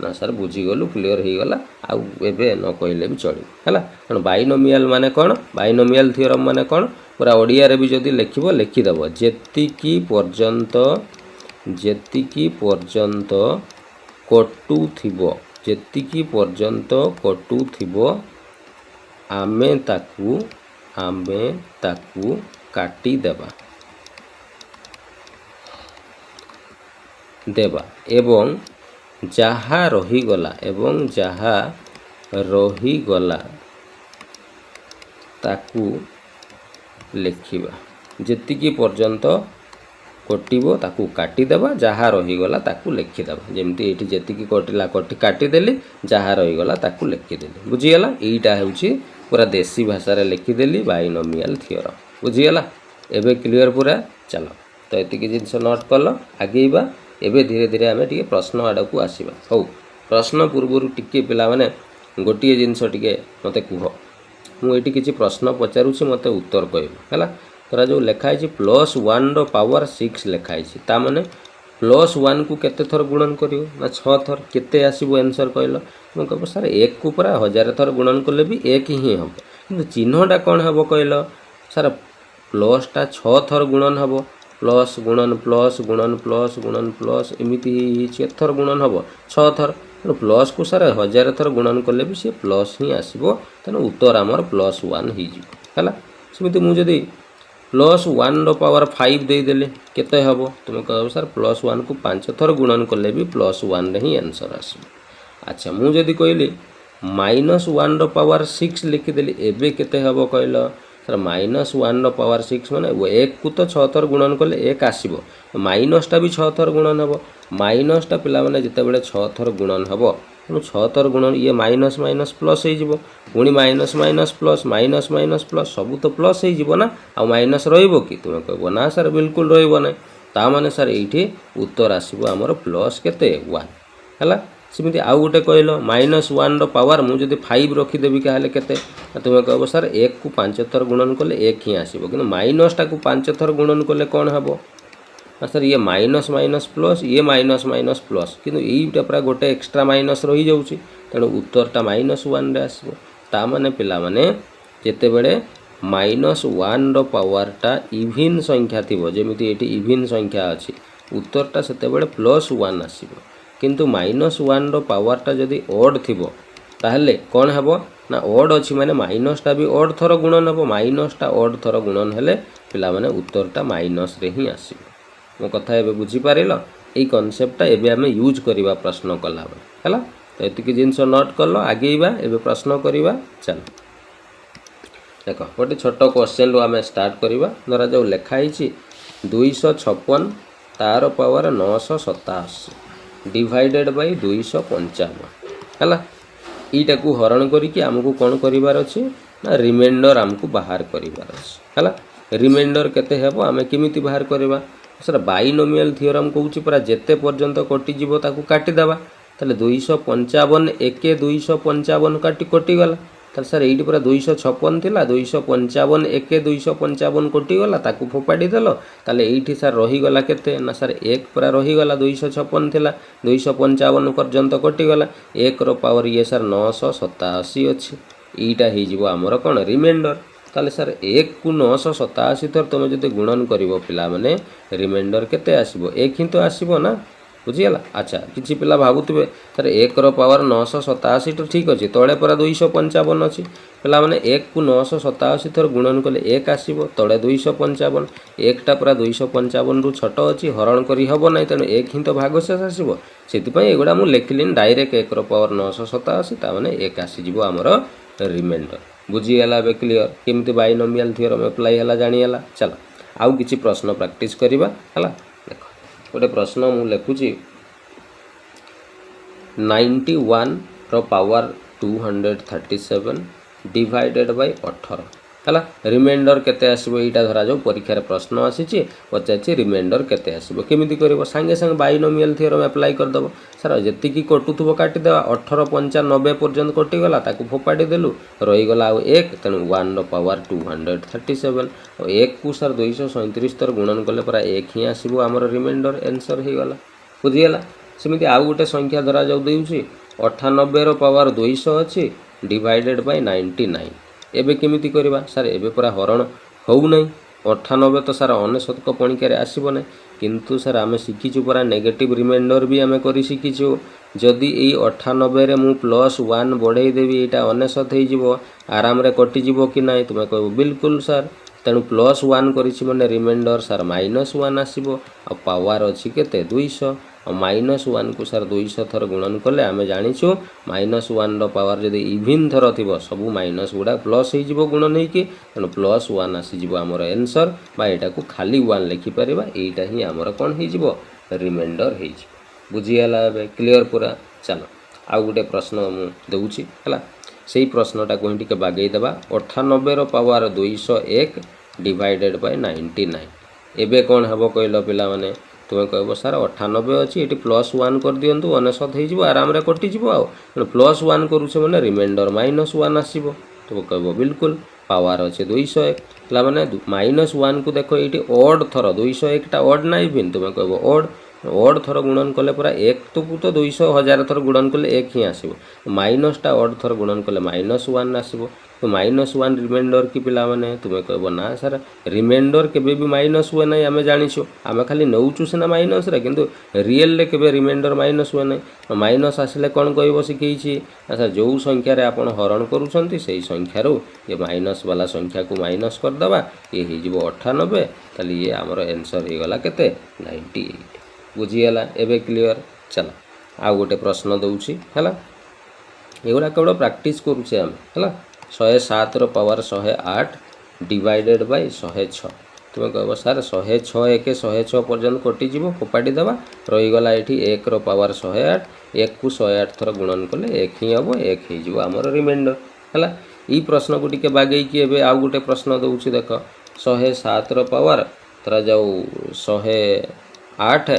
S1: ना सर बुझीगलु क्लीयर हो गला आउ एबे न कहले भी चलो है तेणु बाइनोमियल माने कौन बाइनोमियल थ्योरम माने कौन पूरा ओडिया रे भी जदि लिखिबो लिखिदेव जेतिकी पर्यंत कटु थिबो जेतिकी पर्यंत कटु थिबो आमे ताकू काटी देबा एवं जहा रहीगला ताकू लिखिबा जेतिकी पर्यंत कटिबो ताकू काटी देबा जहा रहीगला ताकू लिखिदेबा जेमती एठी जेतिकी कटिला काटिदेली जहा रहीगला ताकू लिखिदेली बुझीगला एईटा हेउची पूरा देसी भाषा रे लिखिदेली बाइनोमियल थ्योरम बुझीगला एबे क्लियर पूरा चलो तो एतिकी जिंस नोट कल आगेबा एबे धीरे धीरे आमे टिके प्रश्न आड़ को आसीबा हो प्रश्न पूर्व टिके पिला माने गोटे जिनस टिके मते कुह मु एटी किछि प्रश्न पचारुछि मते उत्तर कहबो हला तोरा जो लिखाई +1 रो पावर 6 लिखाई ता माने +1 को केते थर गुणन करियो ना 6 थर केते आसीबो आंसर कहलो मु कहबो सर 1 को पूरा 1000 थर गुणन करले भी 1 ही हबो किंतु चिन्हटा कोन हबो कहलो सर प्लस टा 6 थर गुणन हबो प्लस गुणन प्लस एमती थर गुणन हम 6 थर तेणु प्लस को सार 1000 थर गुणन कले भी सी प्लस ही आसो तेणु उत्तर आमर +1 होगा सेमती मुझे +1 रो पावर 5 देदेले केते हम तुम कह सर +1 को 5 थर गुणन कले भी +1 रे ही आंसर आसो अच्छा मुझे कहली -1 रो पावर 6 लिखिदेली एबे केते हम कहल सर -1 रो पावर 6 माने 1 को तो 6 थर गुणन कले 1 आसीबो माइनसटा भी 6 थर गुणन हबो माइनसटा पिला माने जते बेले 6 थर गुणन हबो तेणु 6 थर गुणन ये माइनस माइनस प्लस हो जिवो पुणी माइनस माइनस प्लस सबू तो प्लस हो जिवो ना आ माइनस रहइबो कि तुम कहबो ना सर बिल्कुल रहइबो ना ता माने सर एठी उत्तर आसीबो हमर प्लस केते 1 हला सेमती आउ गोटे कहल -1 रो पावर मुझे 5 रखीदेवी क्या केते तुम कह सर 1 को 5 थर गुणन कले 1 ही आसो कि माइनसटा को 5 थर गुणन कले कौन हम सर ये माइनस माइनस प्लस ये माइनस माइनस प्लस किंतु यहीटा पूरा गोटे एक्सट्रा माइनस रही जाऊँगी तेणु उत्तरटा -1 रे आसो ता माने पिला माने जेते बेले -1 रो पावरटा इविन संख्या थिबो जेमिति एटी इविन संख्या अछि उत्तरटा सेते बेले +1 आसीबो किंतु -1 रो पावरटा जदि ओड थिबो ताहले कोन हबो ना ओड अछि माने माइनसटा भी ओड थर गुणन हबो माइनसटा ओड थर गुणन हेले पिला माने उत्तरटा माइनस रे ही आसीबो मो कथा एबे बुझी पारिलो एई कांसेप्टटा एबे हमें यूज करिबा प्रश्न कला हला तो एतिकी जिंस नोट करलो आगेइबा एबे प्रश्न करिबा चलो देखो गोटे छोट क्वेश्चन रो हमें स्टार्ट करिबा धरा जो लिखा हिची 256 तार पावर 987 डिवाइडेड बाय 255 है यीटा को हरण करिकी आमको कौन करिवार अछि ना रिमाइंडर आमको बाहर करिवार अछि है रिमाइंडर केते हेबो आमे केमिति बाहर करबा सर बाइनोमियल थ्योरम कहूची पूरा जेते पर्यंत कटि जीवो ताकू काटी देबा ताले 255 एके 255 काटी कटि गला ताले सर एइटी पूरा 256 थिला 255 एके 255 कटि गला ताकू फोपाडी देलो ताले एइठी सर रही गला केते ना सर 1 पूरा रही गला 256 थिला 255 पर्यंत कटि गला 1 रो पावर ये सर 987 अछि एइटा हे जीवो हमर कोन रिमाइंडर ताले सर 1 को 987 थर तुम जदि गुणन करिवो पिला माने रिमाइंडर केते आसीबो 1 ही तो आसीबो ना बुझिगला अच्छा किछि पिला भाबुतबे सर 1 रो पावर 987 तो ठीक अछि तळे पर 255 अछि पिला माने 1 को 987 थर गुणन कले 1 आसीबो तळे 255 एकटा पूरा 255 रु छोट अछि हरण करि हबो नै तने 1 ही तो भागशेष आसीबो सेति पय एगुडा मु लेखिलिन डायरेक्ट 1 रो पावर 987 ता माने 1 आसी जिवो हमर रिमाइंडर बुझीगला बे क्लियर केमती बाइनोमियल थ्योरम अप्लाई हला जानियला चलो आउ किछि प्रश्न प्रैक्टिस करिबा हला देखो गोटे प्रश्न मु लेखुची 91 रो पावर 237 डिवाइडेड बाय 18 हला रिमाइंडर केते आसीबो एटा धरा जो परीक्षा रे प्रश्न आसीची पचाची रिमाइंडर केते आसीबो केमिति करबो संगे संगे बाइनोमियल थ्योरम अप्लाई कर दबो सर जति की कटुथबो काटी देबा 18 95 90 पर्यंत कटि गला ताकू फोपाडी देलु रही गला 1 तेनु 1 रो पावर 237 और 1 को सर 237 तर गुणन कले पूरा 1 ही आसीबो हमर रिमाइंडर आंसर हे गला बुझियला सेमती आउ गोटे संख्या धरा जाऊ देउछि 98 रो पावर 200 अछि डिवाइडेड बाय 99 एबे केमिति करबा सर एबे पूरा हरण होउ नै 98 तो सर 99 को पणिकारे आसीबो नै किंतु सर आमे शिखिछु पूरा नेगेटिव रिमाइंडर भी आमे करि शिखिछु जदि एई 98 रे मु +1 बढ़ाई देबी एटा 99 हे जिवो आराम रे कटि जिवो कि नै तुमे कहबो बिल्कुल सर तेणु +1 करिछि माने रिमाइंडर सर -1 आसीबो आ पावर अछि केते 200 और -1 को सर 200 थर गुणन कले आमे जानिछु -1 रो पावर जदि इवन थर थिबो सबु माइनस गुडा प्लस हे जिवो गुणन हे कि तेणु +1 आसी जिवो हमर आंसर बा एटा को खाली 1 लिखि परिबा एटा ही हमर कोन हे जिवो रिमाइंडर हे जिवो बुझियाला बे क्लियर पूरा चलो आ गोटे प्रश्न मु देउछि हला सेही प्रश्नटा को हिंटी के बागेई देबा 98 रो पावर 201 डिवाइडेड बाय 99 एबे कोन हबो कहलो पिला माने तुमे कहबो सर 98 अछि एटी +1 कर दियंतु 99 हे जिवो आराम रे कटि जिवो आ +1 करूछे माने रिमाइंडर -1 आसीबो तो कहबो बिल्कुल पावर अछि 201 ला माने -1 को देखो एटी ऑड थर 201 टा ऑड नै बिन तुमे कहबो ऑड थर गुणन कले पूरा 1 तो 200 1000 थर गुणन कले 1 ही आसीबो माइनस टा ऑड थर गुणन कले -1 आसीबो तो -1 रिमाइंडर की पिला माने तुमे कहबो ना सर रिमाइंडर केबे भी माइनस हुए नै आमे जानिछु आमे खाली नौचु सेना माइनस रे किंतु रियल ले केबे रिमाइंडर माइनस हुए नै माइनस आसिले कोन कहबो सिखैछि अच्छा जो संख्या रे आपण हरण करूछंती सेही संख्या रो ये माइनस वाला संख्या को माइनस कर दबा ये हे जिवो 98 ताली ये हमर आंसर हे गला केते 98 बुझीगला एबे क्लियर चला आ गोटे प्रश्न दउछि हला एगुडा केवल प्रैक्टिस करूछे हम हला 107 रो पावर 108 डिवाइडेड बाय 106 तुम कहबो सर 106 एक 106 पर्यंत कटि जीवो फोपाडी देबा रही गला एठी 1 रो पावर 108 1 को 108 थर गुणन कले 1 ही हबो 1 हे जीवो हमर रिमाइंडर हला ई प्रश्न को टिके बागेई कि एबे आ गोटे प्रश्न दउछि देखो 107 रो पावर तरा जाऊ 108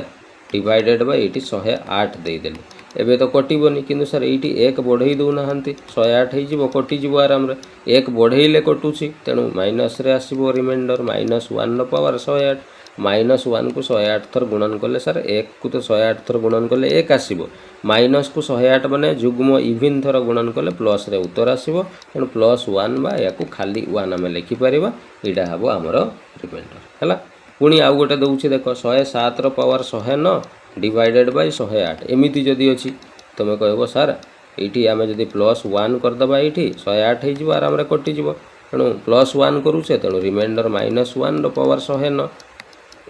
S1: डिवाइडेड बाय एटी 108 दे देली एबे तो कटिबोनी किंतु सर एटी 1 बढ़ई दउ नाहंती 108 हे जिवो कटि जिवो आराम रे 1 बढ़ईले कटुछि तेनु माइनस रे आसीबो रिमाइंडर -1 रो पावर 108 -1 को 108 थर गुणन कले सर 1 को तो 108 थर गुणन कले 1 आसीबो माइनस को 108 माने जुग्म इवन थर गुणन कले प्लस रे उत्तर आसीबो तेनु +1 बा या को खाली 1 आमे लिखि परिबा एडा हबो हमरो रिमाइंडर हला पुणी आउ गोटे दउछि देखो 107 रो पावर 109 डिवाइडेड बाय 108 एमिति जदी अछि तमे कहबो सर एठी आमे जदी +1 कर दबा एठी 108 हे जिवो आराम रे कटि जिवो तेनु +1 करूछे तेनु रिमाइंडर -1 रो पावर 109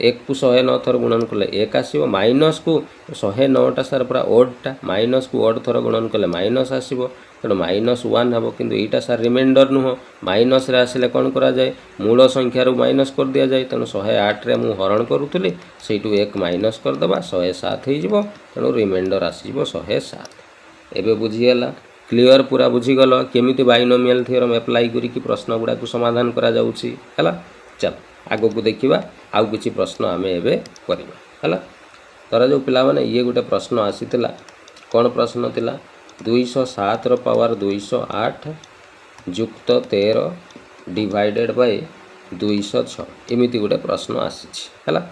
S1: 1 को 109 थर गुणन कले 1 आसीबो माइनस को 109 टा सर पूरा ऑड टा माइनस को ऑड थर गुणन कले माइनस आसीबो तेनु -1 हबो किंतु एटा सर रिमाइंडर नुह माइनस रे आसिले कोन करा जाय मूल संख्या रो माइनस कर दिया जाय तेनु 108 रे मु हरण करूतली सेटू 1 माइनस कर दबा 107 हे जिवो तेनु रिमाइंडर आसी जिवो 107 एबे बुझियला क्लियर पूरा बुझी गलो केमिति बाइनोमियल थ्योरम अप्लाई करी कि प्रश्न गुडा को समाधान करा जाउछि हला चल आगो को देखिबा आउ किछि प्रश्न आमे एबे करिबा हला तरा जो पिला माने ये गोटे प्रश्न आसीतिला कोन प्रश्न तिला 207 रो पावर 208 जुक्त 13 डिवाइडेड बाय 206 एमिति गोटे प्रश्न आसीछि हला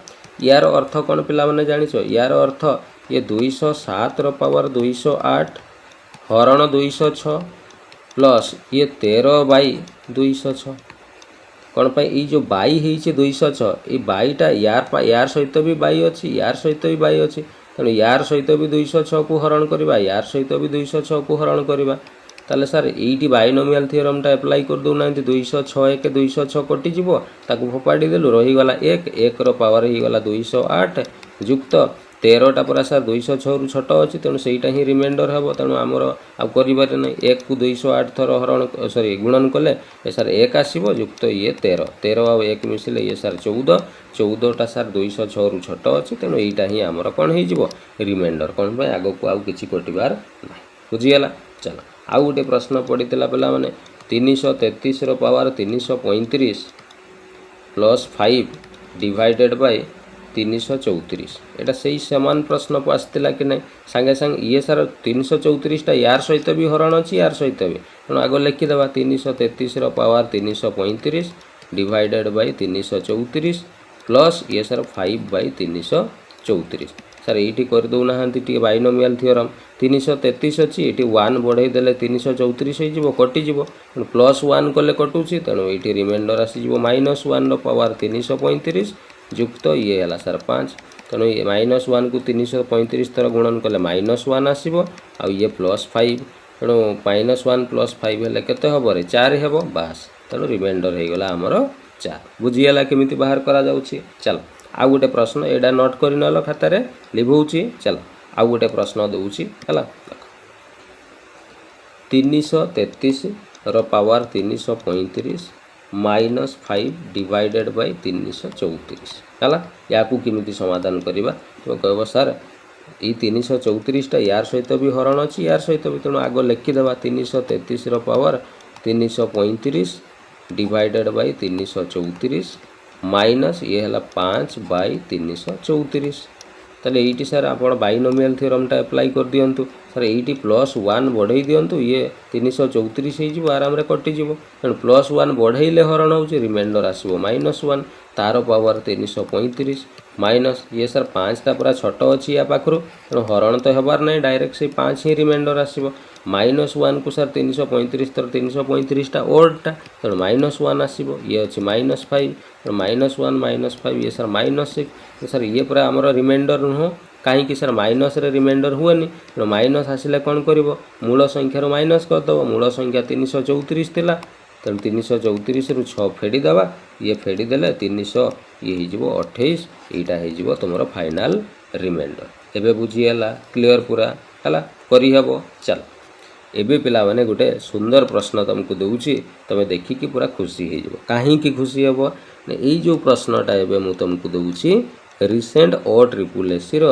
S1: यार अर्थ कोन पिला माने जानिछो यार अर्थ ये 207 रो पावर 208 हरण 206 प्लस ये 13 बाय 206 कौन पाई ये जो बाई है 206 ये बाईटा यार सहित भी बाई अच्छी यार सहित भी बाई अच्छी तेणु यार सहित भी 206 को हरण करवा यार सहित भी 206 को हरण करवा ताले सर ये बाइनोमियल थ्योरमटा एप्लाई कर दो ना 206 एक 206 कटि जीवो ताकू फोपाड़ी देलु रही गला 1 रो पावर ही गला 208 जुक्त 13 टा पूरा सर 206 रु छोट अच्छी तेणु सेटा ही रिमाइंडर हम तेणु आमर आ कर 1 को 208 थर हरण सॉरी गुणन कले ये सर 1 आसीबो जुक्त ये 13 आ 1 मिसिले ये सर 14 टा सर 206 रु छोट अच्छी तेणु एटा ही आमर कौन हो जिवो रिमाइंडर कौन पे आगो को आउ किछि कटिबार नै बुझिगला चलो आउ गोटे प्रश्न पड़ीला पे मैंने 333 रो पावर 335 प्लस 5 डिवाइडेड बाय 334 एटा सही समान प्रश्न को आसला कि नहीं सांगे सांग ये सर 334 टा यार सहित भी हरण अच्छी यार सहित भी तेणु आग लिखिदेवा 333 रो पावर 335 डिवाइडेड बाय 334 प्लस ये सर 5 बाय 334 ସାର୍ ଏଇଠି କରିଦେଉନାହାନ୍ତି ଟିକେ ବାଇନୋମିଆଲ ଥିଓରମ୍ 333 ଅଛି ଏଠି 1 ବଢ଼େଇ ଦେଲେ 334 ହେଇଯିବ କଟିଯିବ ତେଣୁ +1 କଲେ କଟୁଛି ତେଣୁ ଏଇଠି ରିମାଇଣ୍ଡର ଆସିଯିବ -1 ର ପାୱାର 335 ଯୁକ୍ତ ଇଏ ହେଲା ସାର୍ 5 ତେଣୁ -1 କୁ 335 ଥର ଗୁଣନ କଲେ -1 ଆସିବ ଆଉ ଇଏ +5 ତେଣୁ -1 +5 ହେଲେ କେତେ ହେବ ରେ 4 ହେବ ବାସ୍ ତେଣୁ ରିମାଇଣ୍ଡର ହେଇଗଲା ଆମର 4 ବୁଝିଗଲା କେମିତି ବାହାର କରାଯାଉଛି ଚାଲ ଆଉ ଗୋଟେ ପ୍ରଶ୍ନ ଏଇଟା ନୋଟ୍ କରିନେଲ ଖାତାରେ ଲିଭଉଛି ଚାଲ ଆଉ ଗୋଟେ ପ୍ରଶ୍ନ ଦେଉଛି ହେଲା 333 ର ପାୱାର 335 -5 ଡିଭାଇଡେଡ୍ ବାଇ 334 ହେଲା ୟାକୁ କେମିତି ସମାଧାନ କରିବା ତୁମେ କହିବ ସାର୍ ଏଇ 334ଟା ୟାର ସହିତ ବି ହରଣ ଅଛି ୟାର ସହିତ ବି ତେଣୁ ଆଗ ଲେଖିଦେବା 333 ର ପାୱାର 335 ଡିଭାଇଡେଡ୍ ବାଇ 334 ମାଇନସ୍ ଇଏ ହେଲା 5 ବାଇ 334 ତାହେଲେ ଏଇଠି ସାର୍ ଆପଣ ବାଇନୋମିଆଲ ଥିଓରମଟା ଆପ୍ଲାଏ କରିଦିଅନ୍ତୁ ସାର୍ ଏଇଠି +1 ବଢ଼େଇ ଦିଅନ୍ତୁ ଇଏ 334 ହେଇଯିବ ଆରାମରେ କଟିଯିବ ତେଣୁ +1 ବଢ଼େଇଲେ ହରଣ ହେଉଛି ରିମାଇଣ୍ଡର ଆସିବ -1 ତାର ପାୱାର 335 ମାଇନସ୍ ଇଏ ସାର୍ 5ଟା ପୁରା ଛୋଟ ଅଛି ୟା ପାଖରୁ ତେଣୁ ହରଣ ତ ହେବାର ନାହିଁ ଡାଇରେକ୍ଟ ସେଇ 5 ହିଁ ରିମାଇଣ୍ଡର ଆସିବ -1 କୁ ସାର୍ 335 ତର 335ଟା ଓଡ୍ଟା ତେଣୁ -1 ଆସିବ ଇଏ ଅଛି -5 -1 -5 ଇଏ ସାର୍ -6 ସାର୍ ଇଏ ପୁରା ଆମର ରିମାଇଣ୍ଡର ନୁହଁ କାହିଁକି ସାର୍ ମାଇନସ୍ରେ ରିମାଇଣ୍ଡର ହୁଏନି ତେଣୁ ମାଇନସ୍ ଆସିଲେ କ'ଣ କରିବ ମୂଳ ସଂଖ୍ୟାରୁ ମାଇନସ୍ କରିଦେବ ମୂଳ ସଂଖ୍ୟା 334 ଥିଲା ତେଣୁ 334ରୁ 6 ଫେଡ଼ିଦେବା ଇଏ ଫେଡ଼ିଦେଲେ 300 ଇଏ ହେଇଯିବ 28 ଏଇଟା ହେଇଯିବ ତୁମର ଫାଇନାଲ ରିମାଇଣ୍ଡର ଏବେ ବୁଝିହେଲା କ୍ଲିଅର ପୁରା ହେଲା କରିହେବ ଚାଲ ଏବେ ପିଲାମାନେ ଗୋଟେ ସୁନ୍ଦର ପ୍ରଶ୍ନ ତୁମକୁ ଦେଉଛି ତୁମେ ଦେଖିକି ପୁରା ଖୁସି ହେଇଯିବ କାହିଁକି ଖୁସି ହେବ ଏଇ ଯେଉଁ ପ୍ରଶ୍ନଟା ଏବେ ମୁଁ ତୁମକୁ ଦେଉଛି ରିସେଣ୍ଟ OSSEର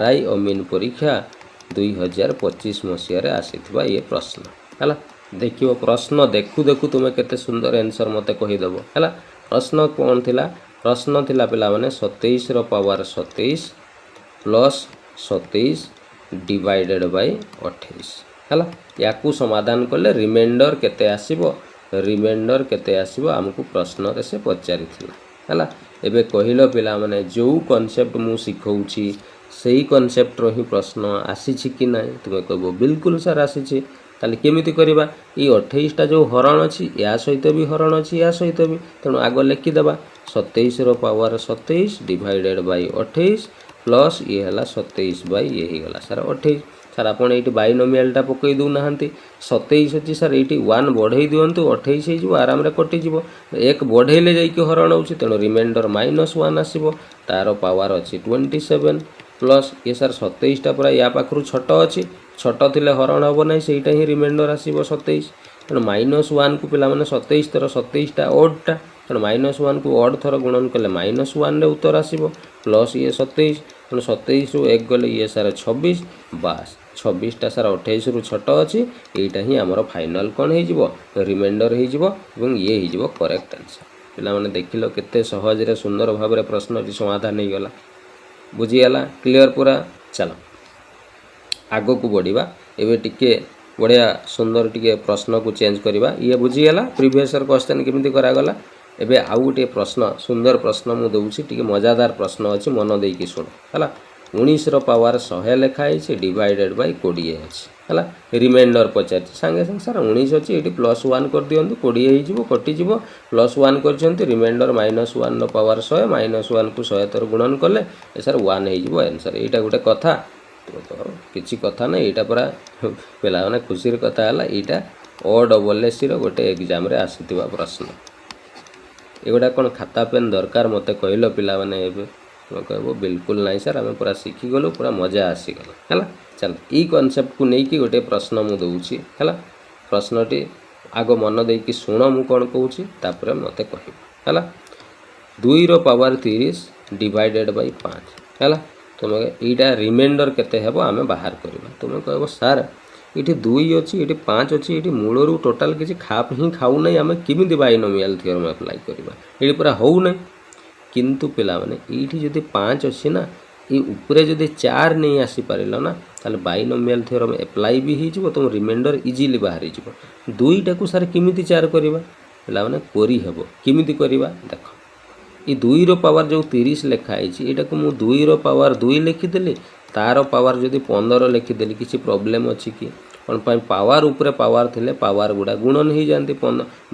S1: RI ଅମିନ୍ ପରୀକ୍ଷା 2025 ମସିହାରେ ଆସିଥିବା ଇଏ ପ୍ରଶ୍ନ ହେଲା ଦେଖିବ ପ୍ରଶ୍ନ ଦେଖୁ ଦେଖୁ ତୁମେ କେତେ ସୁନ୍ଦର ଆନ୍ସର ମୋତେ କହିଦେବ ହେଲା ପ୍ରଶ୍ନ କ'ଣ ଥିଲା ପ୍ରଶ୍ନ ଥିଲା ପିଲାମାନେ 27 ର ପାୱାର 27 ପ୍ଲସ୍ 27 ଡିଭାଇଡେଡ୍ ବାଇ 28 ହେଲା ୟାକୁ ସମାଧାନ କଲେ ରିମାଇଣ୍ଡର କେତେ ଆସିବ ଆମକୁ ପ୍ରଶ୍ନରେ ସେ ପଚାରିଥିଲା ହେଲା ଏବେ କହିଲ ପିଲାମାନେ ଯେଉଁ କନସେପ୍ଟ ମୁଁ ଶିଖଉଛି ସେଇ କନସେପ୍ଟର ହିଁ ପ୍ରଶ୍ନ ଆସିଛି କି ନାହିଁ ତୁମେ କହିବ ବିଲକୁଲ ସାର୍ ଆସିଛି ତାହେଲେ କେମିତି କରିବା ଏଇ 28ଟା ଯେଉଁ ହରଣ ଅଛି ୟା ସହିତ ବି ହରଣ ଅଛି ୟା ସହିତ ବି ତେଣୁ ଆଗ ଲେଖିଦେବା 27 ର ପାୱାର 27 ଡିଭାଇଡେଡ୍ ବାଇ 28 ପ୍ଲସ୍ ଇଏ ହେଲା 27 ବାଇ ଇଏ ହେଇଗଲା ସାର୍ 28 ସାର୍ ଆପଣ ଏଇଠି ବାଇନୋମିଆଲଟା ପକାଇ ଦେଉନାହାନ୍ତି 27 ଅଛି ସାର୍ ଏଇଠି 1 ବଢ଼େଇ ଦିଅନ୍ତୁ 28 ହେଇଯିବ ଆରାମରେ କଟିଯିବ 1 ବଢ଼େଇଲେ ଯାଇକି ହରଣ ହେଉଛି ତେଣୁ ରିମାଇଣ୍ଡର -1 ଆସିବ ତାର ପାୱାର ଅଛି 27 ପ୍ଲସ୍ ଇଏ ସାର୍ 27ଟା ପୁରା ୟା ପାଖରୁ ଛୋଟ ଅଛି ଛୋଟ ଥିଲେ ହରଣ ହେବ ନାହିଁ ସେଇଟା ହିଁ ରିମାଇଣ୍ଡର ଆସିବ 27 ତେଣୁ -1 କୁ ପିଲାମାନେ 27 ଥର 27ଟା ଓଡ୍ଟା ତେଣୁ -1 କୁ ଓଡ୍ ଥର ଗୁଣନ କଲେ -1ରେ ଉତ୍ତର ଆସିବ ପ୍ଲସ୍ ଇଏ 27 ତେଣୁ 27ରୁ 1 ଗଲେ ଇଏ ସାର୍ 26 ବାସ୍ 26ଟା ସାର୍ 28ରୁ ଛୋଟ ଅଛି ଏଇଟା ହିଁ ଆମର ଫାଇନାଲ କ'ଣ ହେଇଯିବ ରିମାଇଣ୍ଡର ହେଇଯିବ ଏବଂ ଇଏ ହେଇଯିବ କରେକ୍ଟ ଆନ୍ସର ପିଲାମାନେ ଦେଖିଲ କେତେ ସହଜରେ ସୁନ୍ଦର ଭାବରେ ପ୍ରଶ୍ନଟି ସମାଧାନ ହେଇଗଲା ବୁଝିଗଲା କ୍ଲିଅର ପୁରା ଚାଲ ଆଗକୁ ବଢ଼ିବା ଏବେ ଟିକେ ବଢ଼ିଆ ସୁନ୍ଦର ଟିକେ ପ୍ରଶ୍ନକୁ ଚେଞ୍ଜ କରିବା ଇଏ ବୁଝିଗଲା ପ୍ରିଭିୟସ୍ ଇୟର କ୍ୱେଶ୍ଚନ୍ କେମିତି କରାଗଲା ଏବେ ଆଉ ଗୋଟିଏ ପ୍ରଶ୍ନ ସୁନ୍ଦର ପ୍ରଶ୍ନ ମୁଁ ଦେଉଛି ଟିକେ ମଜାଦାର ପ୍ରଶ୍ନ ଅଛି ମନ ଦେଇକି ଶୁଣ ହେଲା 19 ର ପାୱାର 100 ଲେଖା ହେଇଛି ଡିଭାଇଡେଡ୍ ବାଇ 20 ଅଛି ହେଲା ରିମାଇଣ୍ଡର ପଚାରିଛି ସାଙ୍ଗେ ସାଙ୍ଗେ ସାର୍ 19 ଅଛି ଏଇଠି +1 କରିଦିଅନ୍ତୁ 20 ହେଇଯିବ କଟିଯିବ +1 କରିଛନ୍ତି ରିମାଇଣ୍ଡର -1 ର ପାୱାର 100 -1 କୁ 100 ଥର ଗୁଣନ କଲେ ସାର୍ 1 ହେଇଯିବ ଆନ୍ସର ଏଇଟା ଗୋଟେ କଥା କିଛି କଥା ନାହିଁ ଏଇଟା ପୁରା ପିଲାମାନେ ଖୁସିର କଥା ହେଲା ଏଇଟା OSSEର ଗୋଟେ ଏକ୍ଜାମରେ ଆସିଥିବା ପ୍ରଶ୍ନ ଏଗୁଡ଼ା କ'ଣ ଖାତା ପେନ୍ ଦରକାର ମୋତେ କହିଲ ପିଲାମାନେ ଏବେ ତୁମେ କହିବ ବିଲକୁଲ ନାହିଁ ସାର୍ ଆମେ ପୁରା ଶିଖିଗଲୁ ପୁରା ମଜା ଆସିଗଲା ହେଲା ଚାଲ ଏଇ କନସେପ୍ଟକୁ ନେଇକି ଗୋଟେ ପ୍ରଶ୍ନ ମୁଁ ଦେଉଛି ହେଲା ପ୍ରଶ୍ନଟି ଆଗ ମନ ଦେଇକି ଶୁଣ ମୁଁ କ'ଣ କହୁଛି ତାପରେ ମୋତେ କହିବ ହେଲା 2 ର ପାୱାର 30 ଡିଭାଇଡେଡ୍ ବାଇ 5 ହେଲା ତୁମେ ଏଇଟା ରିମାଇଣ୍ଡର କେତେ ହେବ ଆମେ ବାହାର କରିବା ତୁମେ କହିବ ସାର୍ ଏଇଠି 2 ଅଛି ଏଇଠି 5 ଅଛି ଏଇଠି ମୂଳରୁ ଟୋଟାଲ କିଛି ଖାପ ହିଁ ଖାଉନାହିଁ ଆମେ କେମିତି ବାଇନୋମିଆଲ ଥିଓରମ୍ ଆପ୍ଲାଏ କରିବା ଏଇଠି ପୁରା ହେଉନାହିଁ କିନ୍ତୁ ପିଲାମାନେ ଏଇଠି ଯଦି 5 ଅଛି ନା এই উপরে যদি 4 নেই আসিপারিল না তাহলে বাইনোমিয়াল থিওরম এপ্লাই বি হয়ে যাব তোমার রিমাইন্ডর ইজিলি বাহারি যাব দুইটাকু সার কেমিতি 4 করিবা পিলা মানে করি হেব কেমিতি করিবা দেখো ये 2 रो पावर जो 30 लिखाई यहाँ को मुझे 2 रो पावर 2 लिखिदेली तार पावर जदि 15 लिखिदेली किसी प्रोब्लेम अच्छी कि कौन पावर उपरे पावर थिले पावर गुड़ा गुणन हो जाती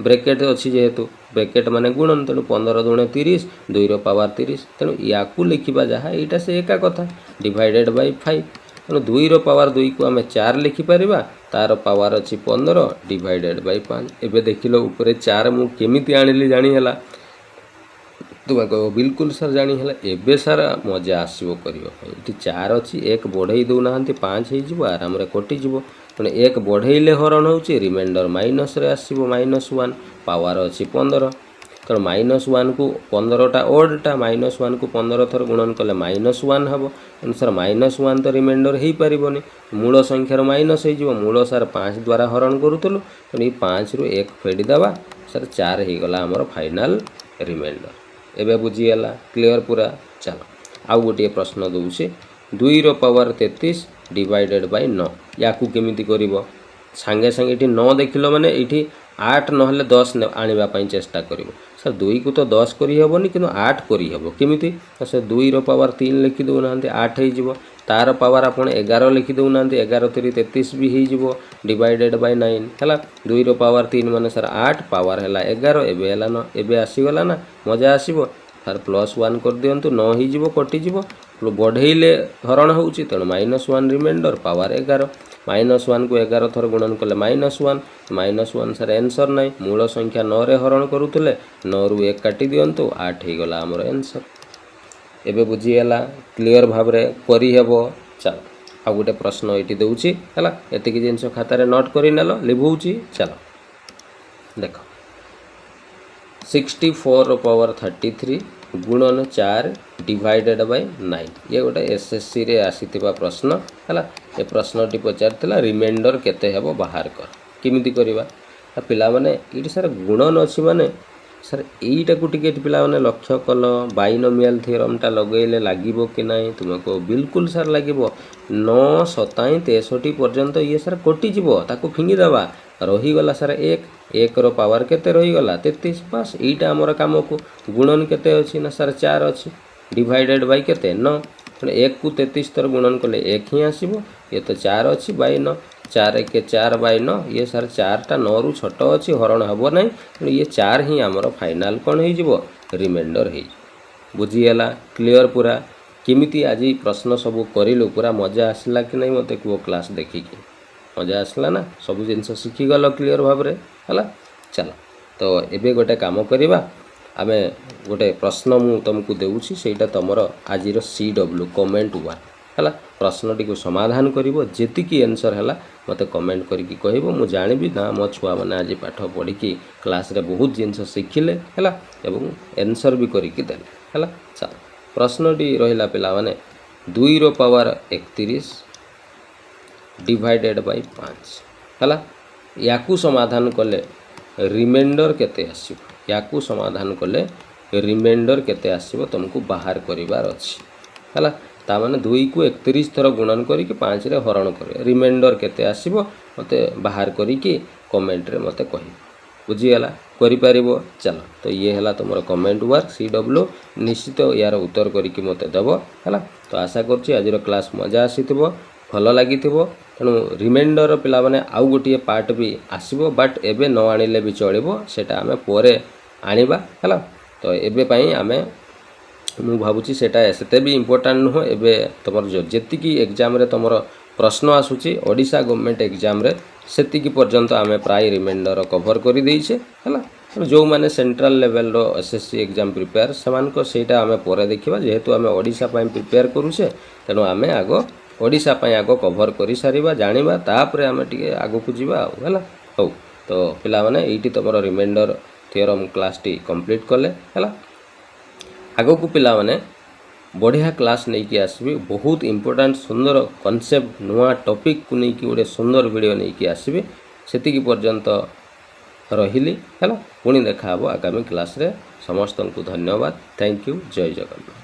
S1: ब्रेकेट अच्छी जेहेतु ब्रेकेट माने गुणन तेणु 15 दुणे 30 2 रो पावर 30 तेणु या लिखा जहाँ यहाँ से एका कथा डिवाइडेड बाय 5 तेणु 2 रो पावर 2 को आम 4 लिखिपर तार पावर अच्छी 15 डिवाइडेड बाय 5 एबे देखिल उपरे 4 मु केमिति आनिली जानीला तुम्हें कह बिल्कुल सर जानी है एबे सर मजा आसो करती 4 अच्छी 1 बढ़ई दौना 5 हो आराम कटिज तेणु 1 बढ़ेले हरण हो रिमाइंडर माइनस रे आसो -1 पावर अच्छी 15 तेणु -1 को 15टा ओडटा -1 को 15 थर गुणन कले -1 हम तेणु सर -1 तो रिमाइंडर हो पारनि मूल संख्यार माइनस हो मूल सर 5 द्वारा हरण करूँ तेणु 5 रु 1 फेडिदेवा सर 4 हो गला आमर फाइनाल रिमाइंडर एबे बुझीगला क्लियर पूरा चलो आउ गोटे प्रश्न दूसरे 2 रो पावर 33 डिवाइडेड बाय 9 या केमिति करिवो सांगे सांगे ये 9 देखिल माने ये 8 नहले 10 आने चेष्टा करिवो सर 2 को तो 10 करी हेबोनी किंतु 8 करी हेबो केमिति सर 2 रो पावर 3 लिखि दउना 8 हो जिवो तार पावर आपण 11 लिखि दउना 11 3 33 भी हो जिवो डिवाइडेड बाय 9 हैला 2 रो पावर 3 माने सर 8 पावर हैला 11 एबे हैला न एबे आसीगला ना मजा आसीबो सर +1 कर दियंतु 9 हो जिवो कटि जिवो बढ़ेले हरण होउची तेणु -1 रिमाइंडर पावर 11 -1 को 11 थर गुणन कले -1 सर आंसर नहीं मूल संख्या 9 रे हरण करूले 9 रु 1 काटी दियंतु 8 हो गला हमर आंसर एबे बुझीगला क्लियर भाव रे करी हेबो चलो आ गोटे प्रश्न ये दूची है एतिक जिनस खातार नोट कर लिभुची चलो देख 64 पावर 33 गुणन 4 डिवाइडेड बाय 9 ये गोटे एसएससी रे आसीथिबा प्रश्न है ये प्रश्नटी पचार रिमाइंडर केते हेबो बाहर कर किमिति करबा पिला माने ये सर गुणन अच्छी माने सर यहीटा को टिके पिला माने लक्ष्य कल बाइनोमियल थ्योरमटा लगेले लागिबो कि नहीं तुमको बिल्कुल सर लागिबो 9 27 63 पर्यंत ये सर कटि जीवो ताको फिंगी देबा रहीगला सर 1 रो पावर केते रहीगला 33 बस यहीटा हमर काम को गुणन केते अछि ना सर 4 अछि डिवाइडेड बाय केते 9 1 को 33 तर गुणन कले 1 ही आसीबो ये तो 4 अछि बाय 9 4 के 4 बाय 9 ये सर 4टा 9 रु छोट अच्छी हरण हम ना ये 4 ही आमर फाइनाल कौन हो रिमाइंडर हो बुझीगला क्लियर पूरा केमिति आज प्रश्न सब करिलु पूरा मजा आसला कि नहीं मते को क्लास देखिकी मजा आसला ना सब जिनस शिखीगल क्लियर भाव रे हला चलो तो एबे गोटे काम करिबा आमे गोटे प्रश्न मु तुमको देउछि सेटा तमर आजिर CW कमेंट 1 है प्रश्नटी को समाधान करिवो जेतिकी आंसर है मते कमेंट करके कहबो मु जानिबी ना मो छुआ माने आज पाठ पढ़ी की क्लास रे बहुत जिनस शिखिले है एवं आंसर भी करके देले है चल प्रश्नटी रहिला पिला माने 2 रो पावर 31 डिवाइडेड बाय 5 है याकू समाधान कले रिमाइंडर केते आसीबो याकू समाधान कले रिमाइंडर केते आसीबो तुमको बाहर करिवार अछि है तामाने 2 को 31 थर गुणन करके 5 रे हरण करे रिमाइंडर केते आसीबो मते बाहर करके कमेंट रे मते कहि बुझीगला करि पारिबो चलो तो ये हला तुमर कमेंट वर्क CW निश्चित यार उत्तर करके मते देबो हला तो आशा करछि आजिर क्लास मजा आसीथिबो भल लागिथिबो तेणु रिमाइंडर पिला माने आउ गोटिए पार्ट भी आसीबो बट एबे न आनिले भी चलिबो सेटा आमे पोरे आनिबा हला तो एबे पई आमे मु भावुची सेटा सेते भी इम्पोर्टेंट नुह एबे तुमर जो जेतिकी एग्जाम रे तुमर प्रश्न आसुची ओडिशा गवर्नमेंट एग्जाम रे सेतिकी पर्यंत आमे प्राय रिमाइंडर कवर करि देइछे हला जो माने सेंट्रल लेवल रो एसएससी एग्जाम प्रिपेयर समान को सेटा आमे पोरे देखिबा जेहेतु आमे ओडिशा पई प्रिपेयर करूछे तेनो आमे आगो ओडिशा पई आगो कवर करि सारिबा जानिबा तापरे आमे टिके आगो को जिबा हला हो तो पिला माने एठी तुमर रिमाइंडर थ्योरम क्लास टी कंप्लीट करले हला आगो को पिला माने बढ़िया क्लास नहीं कि आसबे बहुत इंपोर्टेंट सुंदर कॉन्सेप्ट नुआ टॉपिक को नहीं कि गोटे सुंदर वीडियो नहीं कि आसबे सेतिकी पर्यंत रहिली हला पुणी देखा आगामी क्लास रे समस्त को धन्यवाद थैंक यू जय जगन्नाथ।